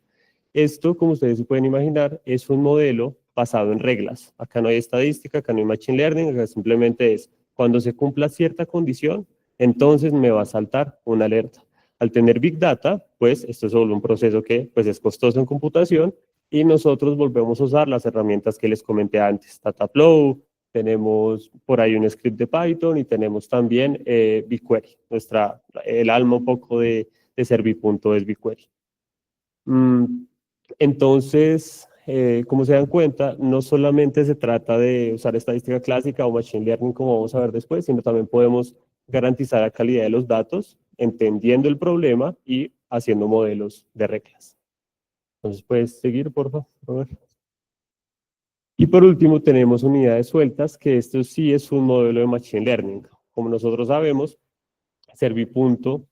Esto, como ustedes se pueden imaginar, es un modelo basado en reglas. Acá no hay estadística, acá no hay machine learning, acá simplemente es cuando se cumpla cierta condición, entonces me va a saltar una alerta. Al tener Big Data, pues esto es solo un proceso que pues, es costoso en computación y nosotros volvemos a usar las herramientas que les comenté antes, Dataflow, tenemos por ahí un script de Python y tenemos también BigQuery. El alma un poco de Servipunto es BigQuery. Entonces, como se dan cuenta, no solamente se trata de usar estadística clásica o machine learning como vamos a ver después, sino también podemos garantizar la calidad de los datos, entendiendo el problema y haciendo modelos de reglas. Entonces, puedes seguir, por favor. Y por último, tenemos unidades sueltas, que esto sí es un modelo de machine learning. Como nosotros sabemos, Servipunto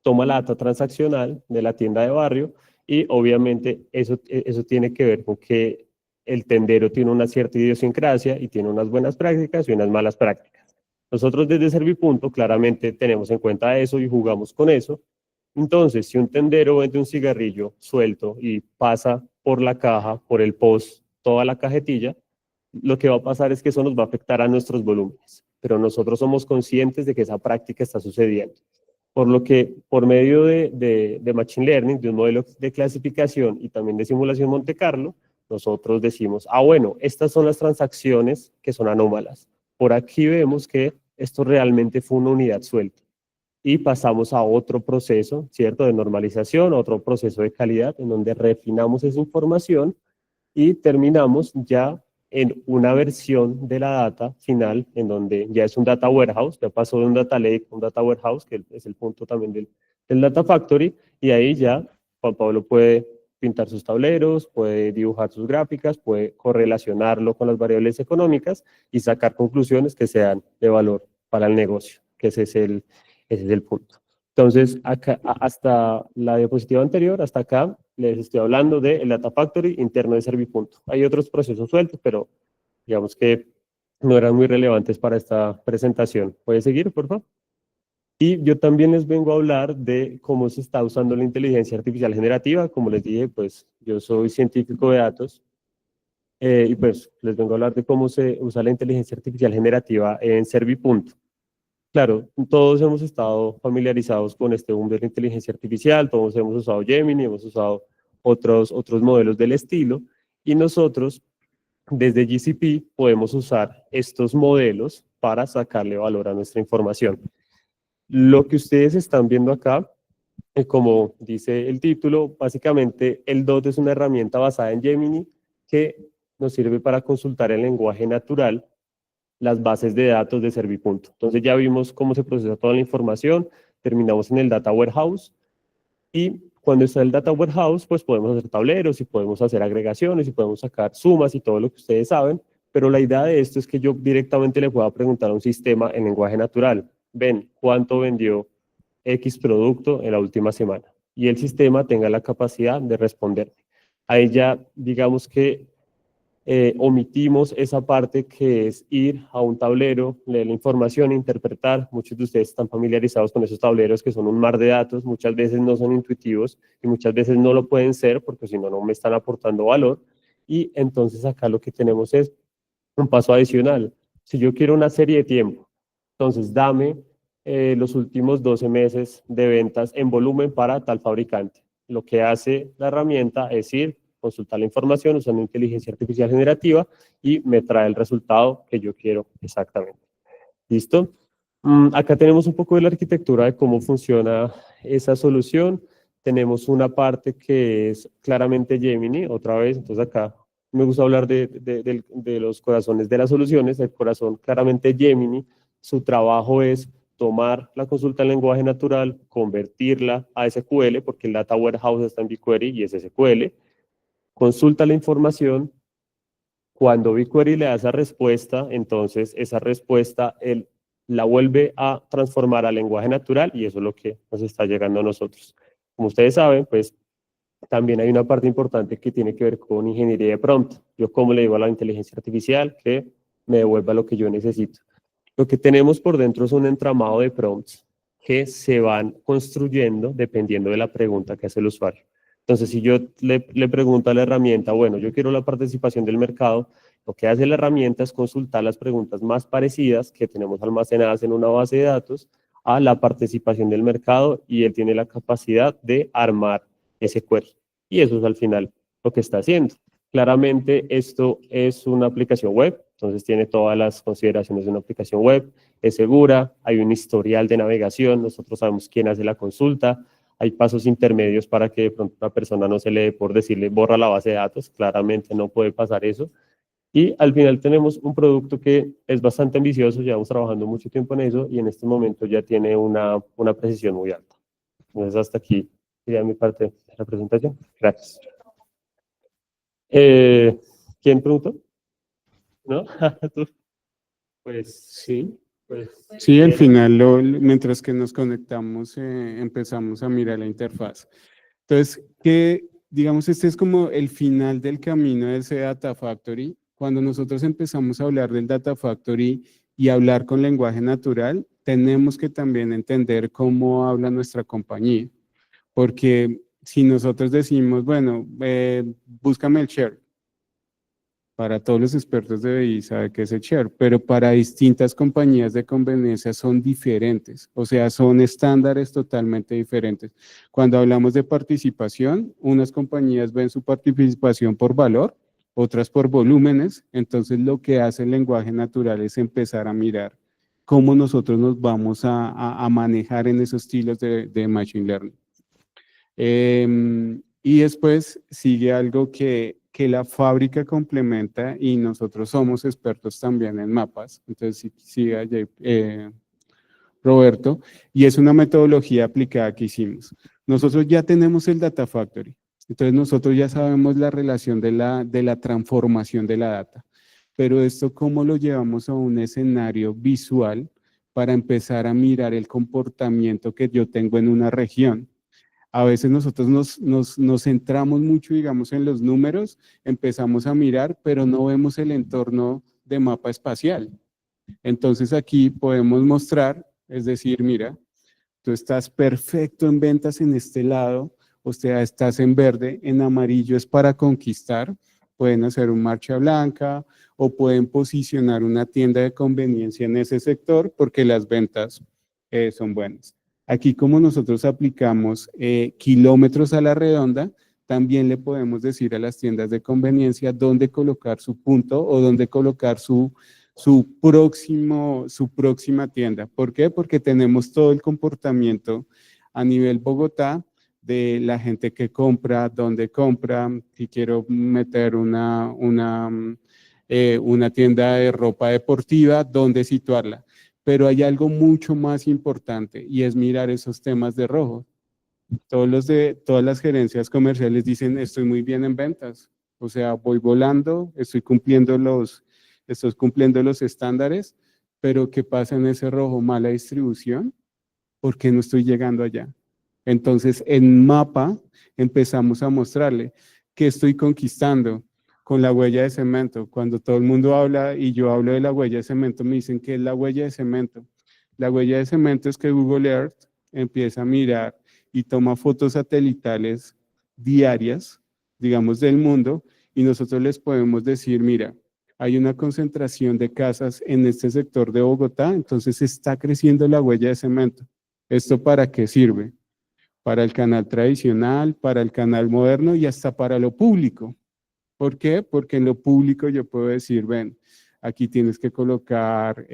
toma la data transaccional de la tienda de barrio y obviamente eso tiene que ver con que el tendero tiene una cierta idiosincrasia y tiene unas buenas prácticas y unas malas prácticas. Nosotros desde Servipunto claramente tenemos en cuenta eso y jugamos con eso. Entonces, si un tendero vende un cigarrillo suelto y pasa por la caja, por el post, toda la cajetilla, lo que va a pasar es que eso nos va a afectar a nuestros volúmenes, pero nosotros somos conscientes de que esa práctica está sucediendo. Por lo que, por medio de Machine Learning, de un modelo de clasificación y también de simulación Monte Carlo, nosotros decimos, bueno, estas son las transacciones que son anómalas. Por aquí vemos que esto realmente fue una unidad suelta. Y pasamos a otro proceso, ¿cierto?, de normalización, otro proceso de calidad, en donde refinamos esa información y terminamos ya en una versión de la data final, en donde ya es un data warehouse, ya pasó de un data lake a un data warehouse, que es el punto también del data factory, y ahí ya Juan Pablo puede pintar sus tableros, puede dibujar sus gráficas, puede correlacionarlo con las variables económicas y sacar conclusiones que sean de valor para el negocio, que ese es el punto. Entonces, acá, hasta la diapositiva anterior, hasta acá, les estoy hablando del Data Factory interno de Servipunto. Hay otros procesos sueltos, pero digamos que no eran muy relevantes para esta presentación. ¿Puede seguir, por favor? Y yo también les vengo a hablar de cómo se está usando la inteligencia artificial generativa. Como les dije, pues yo soy científico de datos y pues les vengo a hablar de cómo se usa la inteligencia artificial generativa en Servipunto. Claro, todos hemos estado familiarizados con este boom de la inteligencia artificial, todos hemos usado Gemini, hemos usado otros modelos del estilo, y nosotros desde GCP podemos usar estos modelos para sacarle valor a nuestra información. Lo que ustedes están viendo acá, como dice el título, básicamente el DOT es una herramienta basada en Gemini que nos sirve para consultar el lenguaje natural las bases de datos de Servipunto. Entonces ya vimos cómo se procesa toda la información, terminamos en el Data Warehouse y cuando está el Data Warehouse pues podemos hacer tableros y podemos hacer agregaciones y podemos sacar sumas y todo lo que ustedes saben, pero la idea de esto es que yo directamente le pueda preguntar a un sistema en lenguaje natural, ven, ¿cuánto vendió X producto en la última semana? Y el sistema tenga la capacidad de responderme. Ahí ya digamos que omitimos esa parte que es ir a un tablero, leer la información, interpretar. Muchos de ustedes están familiarizados con esos tableros que son un mar de datos, muchas veces no son intuitivos y muchas veces no lo pueden ser porque si no, no me están aportando valor. Y entonces acá lo que tenemos es un paso adicional. Si yo quiero una serie de tiempo, entonces dame los últimos 12 meses de ventas en volumen para tal fabricante. Lo que hace la herramienta es ir, consultar la información usando inteligencia artificial generativa y me trae el resultado que yo quiero exactamente. ¿Listo? Acá tenemos un poco de la arquitectura de cómo funciona esa solución. Tenemos una parte que es claramente Gemini, otra vez, entonces acá me gusta hablar de los corazones de las soluciones. El corazón claramente Gemini, su trabajo es tomar la consulta en lenguaje natural, convertirla a SQL, porque el Data Warehouse está en BigQuery y es SQL, consulta la información, cuando BigQuery le da esa respuesta, entonces esa respuesta él la vuelve a transformar a lenguaje natural y eso es lo que nos está llegando a nosotros. Como ustedes saben, pues también hay una parte importante que tiene que ver con ingeniería de prompt. Yo como le digo a la inteligencia artificial que me devuelva lo que yo necesito. Lo que tenemos por dentro es un entramado de prompts que se van construyendo dependiendo de la pregunta que hace el usuario. Entonces, si yo le pregunto a la herramienta, bueno, yo quiero la participación del mercado, lo que hace la herramienta es consultar las preguntas más parecidas que tenemos almacenadas en una base de datos a la participación del mercado y él tiene la capacidad de armar ese query. Y eso es al final lo que está haciendo. Claramente esto es una aplicación web, entonces tiene todas las consideraciones de una aplicación web, es segura, hay un historial de navegación, nosotros sabemos quién hace la consulta, hay pasos intermedios para que de pronto una persona no se le dé por decirle borra la base de datos, claramente no puede pasar eso. Y al final tenemos un producto que es bastante ambicioso, llevamos trabajando mucho tiempo en eso y en este momento ya tiene una precisión muy alta. Entonces hasta aquí sería mi parte de la presentación. Gracias. ¿Quién preguntó? ¿No? ¿Tú? Pues sí. Pues, Sí, al final, mientras que nos conectamos, empezamos a mirar la interfaz. Entonces, digamos, este es como el final del camino de ese Data Factory. Cuando nosotros empezamos a hablar del Data Factory y hablar con lenguaje natural, tenemos que también entender cómo habla nuestra compañía. Porque si nosotros decimos, bueno, búscame el share, para todos los expertos de BI sabe que es el share, pero para distintas compañías de conveniencia son diferentes, o sea, son estándares totalmente diferentes. Cuando hablamos de participación, unas compañías ven su participación por valor, otras por volúmenes, entonces lo que hace el lenguaje natural es empezar a mirar cómo nosotros nos vamos a manejar en esos estilos de Machine Learning. Y después sigue algo que la fábrica complementa y nosotros somos expertos también en mapas. Entonces, sigue Roberto, y es una metodología aplicada que hicimos. Nosotros ya tenemos el Data Factory, entonces nosotros ya sabemos la relación de la transformación de la data, pero esto cómo lo llevamos a un escenario visual para empezar a mirar el comportamiento que yo tengo en una región. A veces nosotros nos centramos mucho, digamos, en los números, empezamos a mirar, pero no vemos el entorno de mapa espacial. Entonces aquí podemos mostrar, es decir, mira, tú estás perfecto en ventas en este lado, o sea, estás en verde, en amarillo es para conquistar, pueden hacer un marcha blanca o pueden posicionar una tienda de conveniencia en ese sector porque las ventas son buenas. Aquí como nosotros aplicamos kilómetros a la redonda, también le podemos decir a las tiendas de conveniencia dónde colocar su punto o dónde colocar su próxima tienda. ¿Por qué? Porque tenemos todo el comportamiento a nivel Bogotá de la gente que compra, dónde compra, si quiero meter una tienda de ropa deportiva, dónde situarla. Pero hay algo mucho más importante y es mirar esos temas de rojo. Todas las gerencias comerciales dicen, estoy muy bien en ventas, o sea, voy volando, estoy cumpliendo los estándares, pero ¿qué pasa en ese rojo? Mala distribución, ¿por qué no estoy llegando allá? Entonces, en mapa empezamos a mostrarle que estoy conquistando con la huella de cemento. Cuando todo el mundo habla y yo hablo de la huella de cemento, me dicen que es la huella de cemento. La huella de cemento es que Google Earth empieza a mirar y toma fotos satelitales diarias, digamos, del mundo, y nosotros les podemos decir, mira, hay una concentración de casas en este sector de Bogotá, entonces está creciendo la huella de cemento. ¿Esto para qué sirve? Para el canal tradicional, para el canal moderno y hasta para lo público. ¿Por qué? Porque en lo público yo puedo decir, ven, aquí tienes que colocar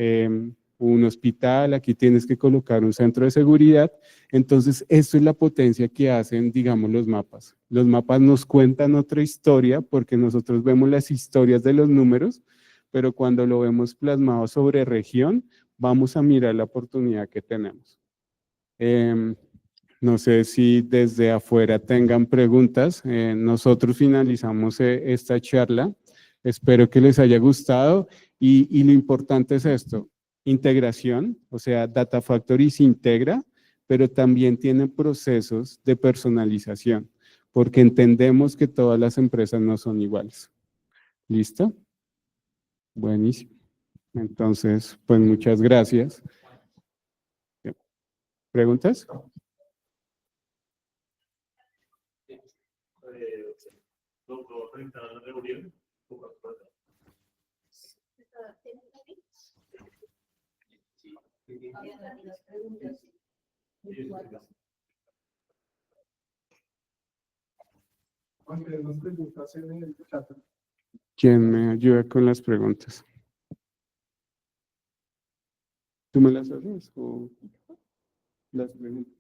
un hospital, aquí tienes que colocar un centro de seguridad. Entonces, esto es la potencia que hacen, digamos, los mapas. Los mapas nos cuentan otra historia porque nosotros vemos las historias de los números, pero cuando lo vemos plasmado sobre región, vamos a mirar la oportunidad que tenemos. No sé si desde afuera tengan preguntas. Nosotros finalizamos esta charla. Espero que les haya gustado y lo importante es esto. integración, o sea, Data Factory se integra, pero también tiene procesos de personalización, porque entendemos que todas las empresas no son iguales. ¿Listo? Buenísimo. Entonces, pues muchas gracias. ¿Preguntas? ¿Quién me ayuda con las preguntas? ¿Tú me las haces o las preguntas?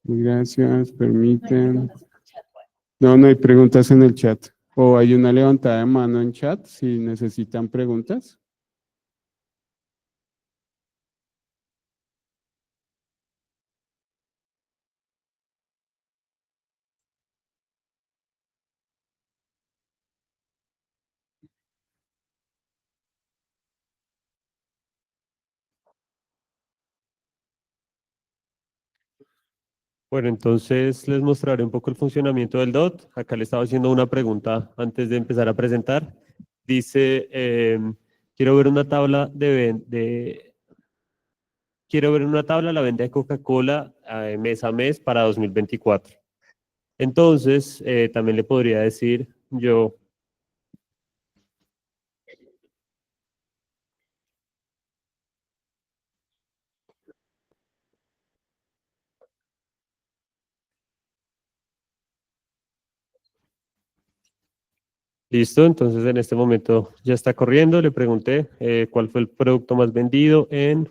Gracias, permiten. No, no hay preguntas en el chat. O hay una levantada de mano en chat si necesitan preguntas. Bueno, entonces les mostraré un poco el funcionamiento del DOT. Acá le estaba haciendo una pregunta antes de empezar a presentar. Dice, quiero ver una tabla quiero ver una tabla la venta de Coca-Cola mes a mes para 2024. Entonces, también le podría decir yo, listo, entonces en este momento ya está corriendo. Le pregunté cuál fue el producto más vendido en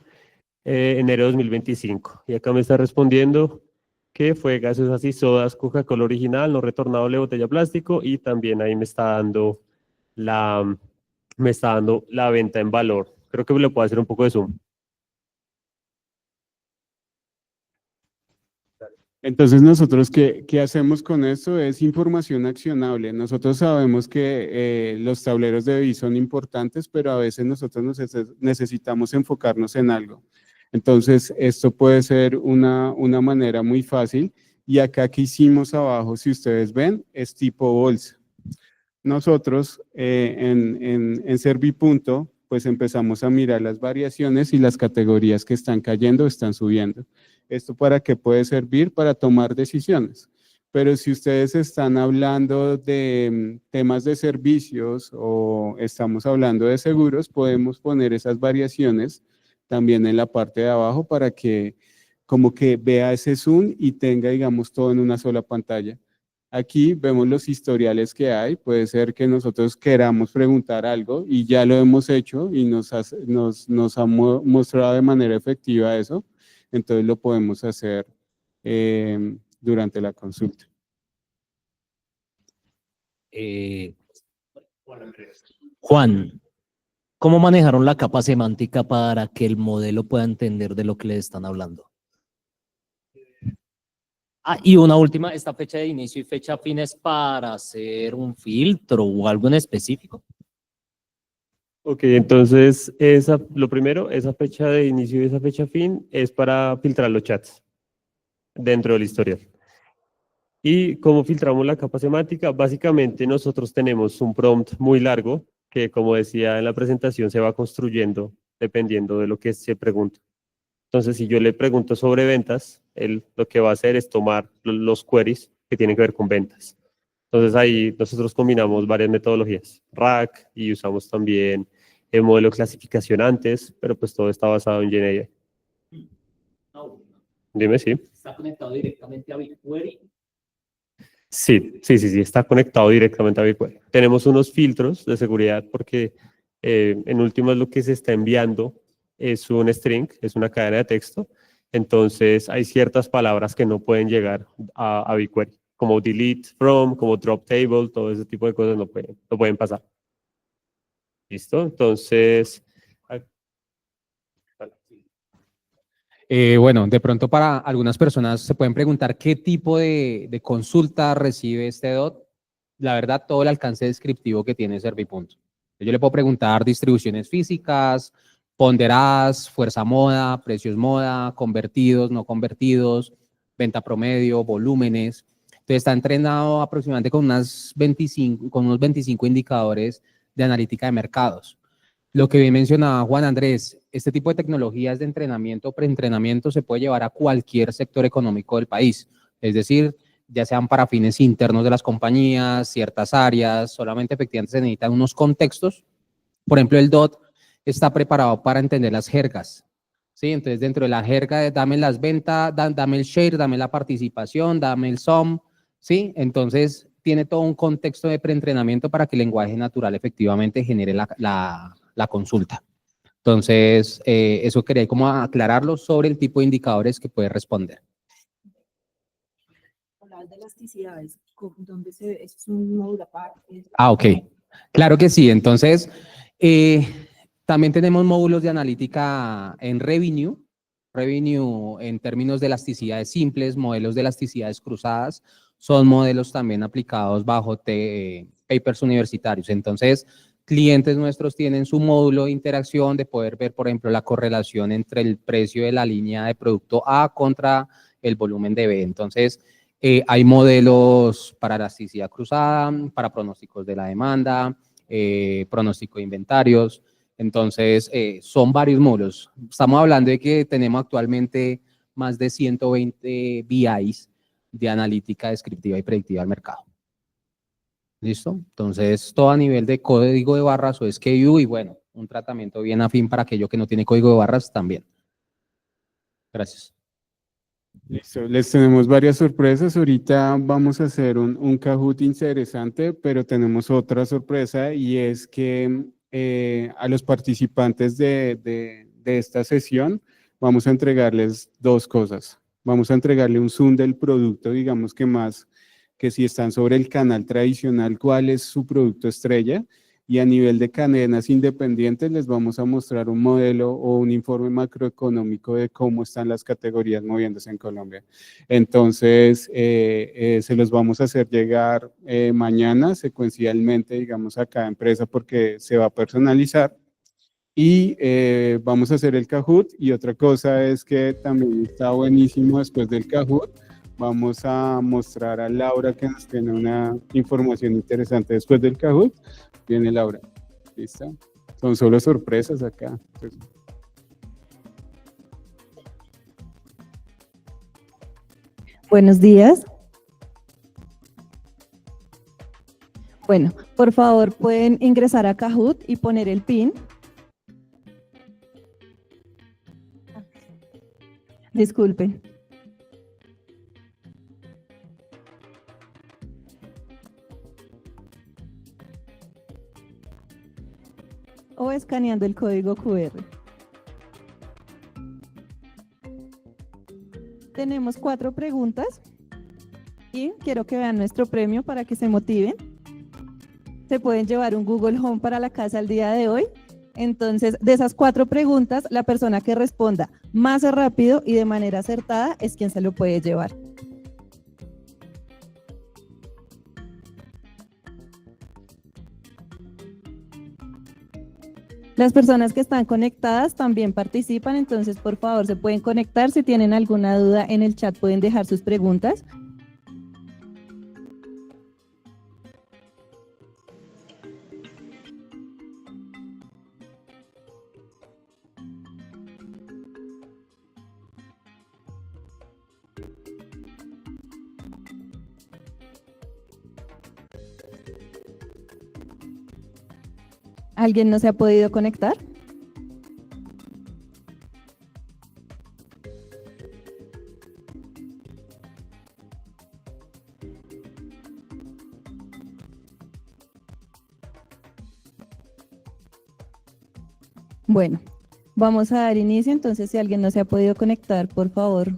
enero de 2025. Y acá me está respondiendo que fue gaseosas y sodas, Coca-Cola original, no retornable, botella plástico, y también ahí la, me está dando la venta en valor. Creo que le puedo hacer un poco de zoom. Entonces nosotros, ¿qué hacemos con esto? Es información accionable. Nosotros sabemos que los tableros de BI son importantes, pero a veces nosotros necesitamos enfocarnos en algo. Entonces, esto puede ser una manera muy fácil. Y acá que hicimos abajo, si ustedes ven, es tipo bolsa. Nosotros en Servipunto, pues empezamos a mirar las variaciones y las categorías que están cayendo o están subiendo. ¿Esto para qué puede servir? Para tomar decisiones. Pero si ustedes están hablando de temas de servicios o estamos hablando de seguros, podemos poner esas variaciones también en la parte de abajo para que como que vea ese zoom y tenga, digamos, todo en una sola pantalla. Aquí vemos los historiales que hay. Puede ser que nosotros queramos preguntar algo y ya lo hemos hecho y nos ha mostrado de manera efectiva eso. Entonces lo podemos hacer durante la consulta. Juan, ¿cómo manejaron la capa semántica para que el modelo pueda entender de lo que le están hablando? Ah, y una última, ¿esta fecha de inicio y fecha fin es para hacer un filtro o algo en específico? Ok, entonces lo primero, esa fecha de inicio y esa fecha fin es para filtrar los chats dentro del historial. ¿Y cómo filtramos la capa semántica? Básicamente nosotros tenemos un prompt muy largo que, como decía en la presentación, se va construyendo dependiendo de lo que se pregunta. Entonces, si yo le pregunto sobre ventas, él lo que va a hacer es tomar los queries que tienen que ver con ventas. Entonces, ahí nosotros combinamos varias metodologías, RAG, y usamos también el modelo de clasificación antes, pero pues todo está basado en GenAI. Dime, sí. ¿Está conectado directamente a BigQuery? Sí, está conectado directamente a BigQuery. Tenemos unos filtros de seguridad porque en últimas lo que se está enviando es un string, es una cadena de texto. Entonces hay ciertas palabras que no pueden llegar a BigQuery, como delete from, como drop table, todo ese tipo de cosas no pueden pasar. ¿Listo? Entonces, Bueno, de pronto para algunas personas se pueden preguntar qué tipo de consulta recibe este DOT. La verdad, todo el alcance descriptivo que tiene Servipunto. Yo le puedo preguntar distribuciones físicas, ponderadas, fuerza moda, precios moda, convertidos, no convertidos, venta promedio, volúmenes. Entonces está entrenado aproximadamente con unos 25 indicadores de analítica de mercados. Lo que bien mencionaba Juan Andrés, este tipo de tecnologías de entrenamiento o preentrenamiento se puede llevar a cualquier sector económico del país. Es decir, ya sean para fines internos de las compañías, ciertas áreas, solamente efectivamente se necesitan unos contextos. Por ejemplo, el DOT está preparado para entender las jergas, ¿sí? Entonces, dentro de la jerga de dame las ventas, dame el share, dame la participación, dame el SOM, ¿sí? Entonces, tiene todo un contexto de preentrenamiento para que el lenguaje natural efectivamente genere la consulta. Entonces, eso quería como aclararlo sobre el tipo de indicadores que puede responder. De elasticidades, ¿dónde se ve? ¿Es un módulo aparte? Ok. Claro que sí. Entonces, también tenemos módulos de analítica en Revenue. Revenue en términos de elasticidades simples, modelos de elasticidades cruzadas, son modelos también aplicados bajo papers universitarios. Entonces, clientes nuestros tienen su módulo de interacción de poder ver, por ejemplo, la correlación entre el precio de la línea de producto A contra el volumen de B. Entonces, hay modelos para elasticidad cruzada, para pronósticos de la demanda, pronóstico de inventarios. Entonces, son varios módulos. Estamos hablando de que tenemos actualmente más de 120 BIs de analítica descriptiva y predictiva del mercado. ¿Listo? Entonces, todo a nivel de código de barras o SKU y bueno, un tratamiento bien afín para aquello que no tiene código de barras también. Gracias. Listo, les tenemos varias sorpresas. Ahorita vamos a hacer un Kahoot interesante, pero tenemos otra sorpresa y es que a los participantes de esta sesión vamos a entregarles dos cosas. Vamos a entregarle un zoom del producto, digamos que si están sobre el canal tradicional, cuál es su producto estrella. Y a nivel de cadenas independientes les vamos a mostrar un modelo o un informe macroeconómico de cómo están las categorías moviéndose en Colombia. Entonces, se los vamos a hacer llegar mañana secuencialmente, digamos, a cada empresa porque se va a personalizar. Y vamos a hacer el Kahoot. Y otra cosa es que también está buenísimo después del Kahoot. Vamos a mostrar a Laura que nos tiene una información interesante después del Kahoot. Viene Laura. ¿Listo? Son solo sorpresas acá. Buenos días. Bueno, por favor, pueden ingresar a Kahoot y poner el PIN. Disculpen. O escaneando el código QR. Tenemos 4 preguntas y quiero que vean nuestro premio para que se motiven. Se pueden llevar un Google Home para la casa el día de hoy. Entonces, de esas 4 preguntas, la persona que responda más rápido y de manera acertada es quien se lo puede llevar. Las personas que están conectadas también participan, entonces por favor se pueden conectar. Si tienen alguna duda en el chat pueden dejar sus preguntas. ¿Alguien no se ha podido conectar? Bueno, vamos a dar inicio, entonces si alguien no se ha podido conectar, por favor.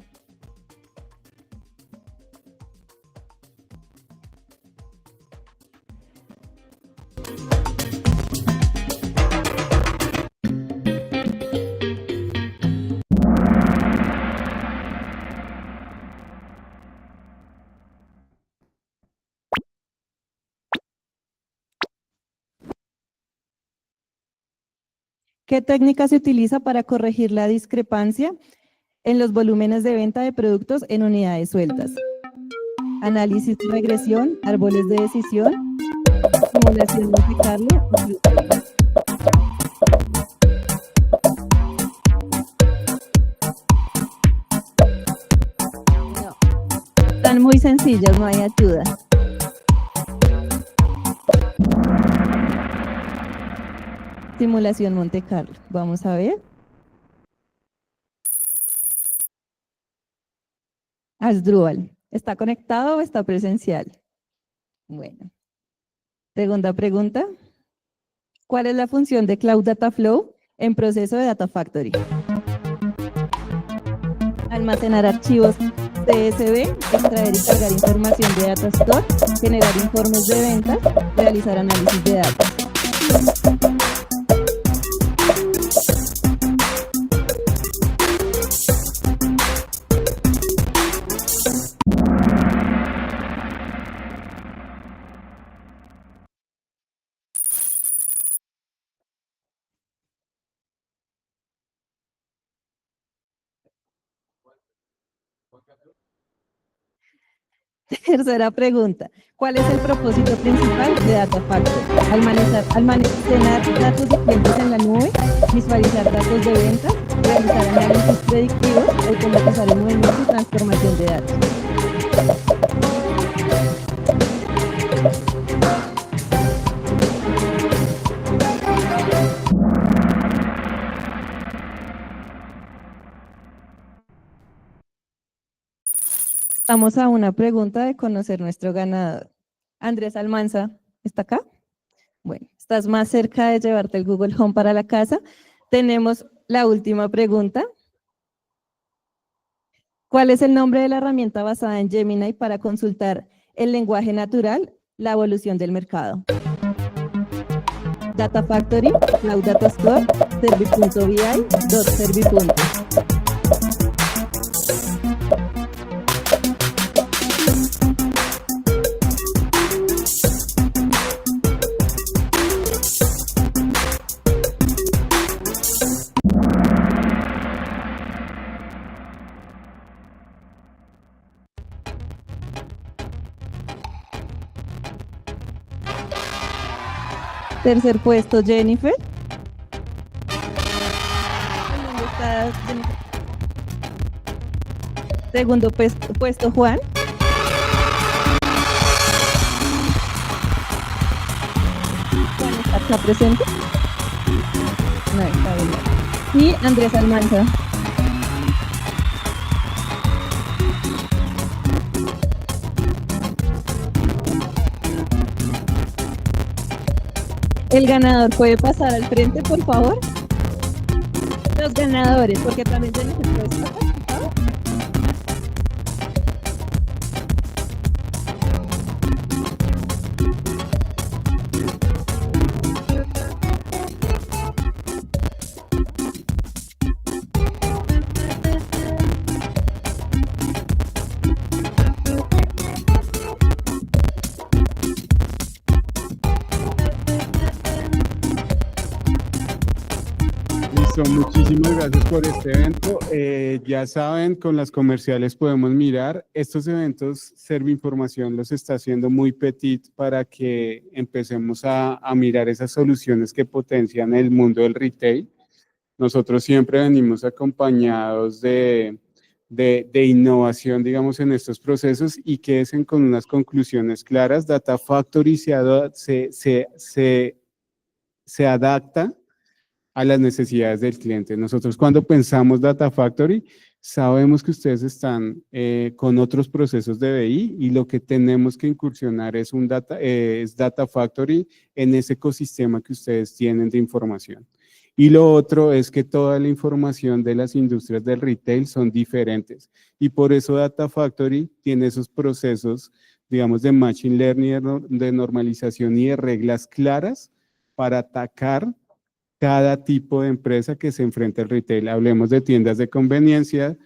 ¿Qué técnica se utiliza para corregir la discrepancia en los volúmenes de venta de productos en unidades sueltas? Análisis de regresión, árboles de decisión, simulación Monte Carlo o crucero. No, están muy sencillas, no hay ayuda. Simulación Monte Carlo. Vamos a ver. Asdrúbal, ¿está conectado o está presencial? Bueno. Segunda pregunta. ¿Cuál es la función de Cloud Data Flow en proceso de Data Factory? Almacenar archivos CSV, extraer y cargar información de Data Store, generar informes de ventas, realizar análisis de datos. Tercera pregunta. ¿Cuál es el propósito principal de Data Factory? Almacenar datos de clientes en la nube, visualizar datos de ventas, realizar análisis predictivos, automatizar el movimiento y transformación de datos. Estamos a una pregunta de conocer nuestro ganador. Andrés Almanza, ¿está acá? Bueno, estás más cerca de llevarte el Google Home para la casa. Tenemos la última pregunta. ¿Cuál es el nombre de la herramienta basada en Gemini para consultar el lenguaje natural, la evolución del mercado? Data Factory, Cloud Data Store, Servi.bi, .servi. Tercer puesto, Jennifer. ¿Dónde está Jennifer? Segundo puesto, Juan. Juan está acá presente. No, está bien. Y Andrés Almanza. El ganador puede pasar al frente, por favor. Los ganadores, porque también tienen el puesto. Muchísimas gracias por este evento. Ya saben, con las comerciales podemos mirar. Estos eventos, Servinformación los está haciendo muy petit para que empecemos a mirar esas soluciones que potencian el mundo del retail. Nosotros siempre venimos acompañados de innovación, digamos, en estos procesos y queden con unas conclusiones claras. Data Factory se adapta a las necesidades del cliente. Nosotros cuando pensamos Data Factory, sabemos que ustedes están con otros procesos de BI y lo que tenemos que incursionar es Data Factory en ese ecosistema que ustedes tienen de información. Y lo otro es que toda la información de las industrias del retail son diferentes y por eso Data Factory tiene esos procesos, digamos, de machine learning, de normalización y de reglas claras para atacar cada tipo de empresa que se enfrenta al retail. Hablemos de tiendas de conveniencia,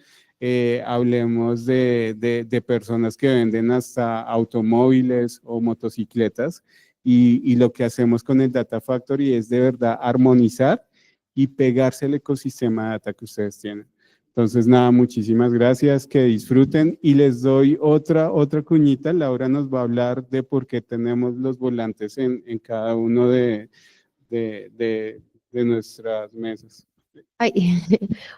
hablemos de personas que venden hasta automóviles o motocicletas y lo que hacemos con el Data Factory es de verdad armonizar y pegarse al ecosistema de data que ustedes tienen. Entonces, nada, muchísimas gracias, que disfruten y les doy otra cuñita. Laura nos va a hablar de por qué tenemos los volantes en cada uno de nuestras mesas. Ay,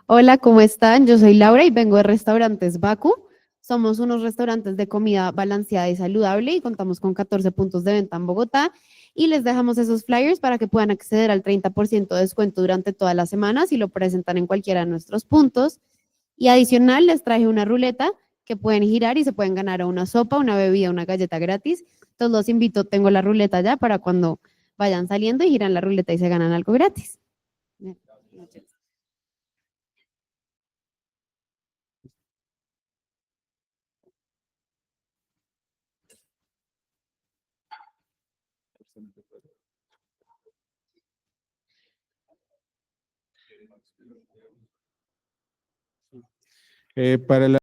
hola, ¿cómo están? Yo soy Laura y vengo de Restaurantes Baku. Somos unos restaurantes de comida balanceada y saludable y contamos con 14 puntos de venta en Bogotá. Y les dejamos esos flyers para que puedan acceder al 30% de descuento durante toda la semana si lo presentan en cualquiera de nuestros puntos. Y adicional, les traje una ruleta que pueden girar y se pueden ganar una sopa, una bebida, una galleta gratis. Entonces los invito, tengo la ruleta ya para cuando vayan saliendo y giran la ruleta y se ganan algo gratis. Bien, noches. Para la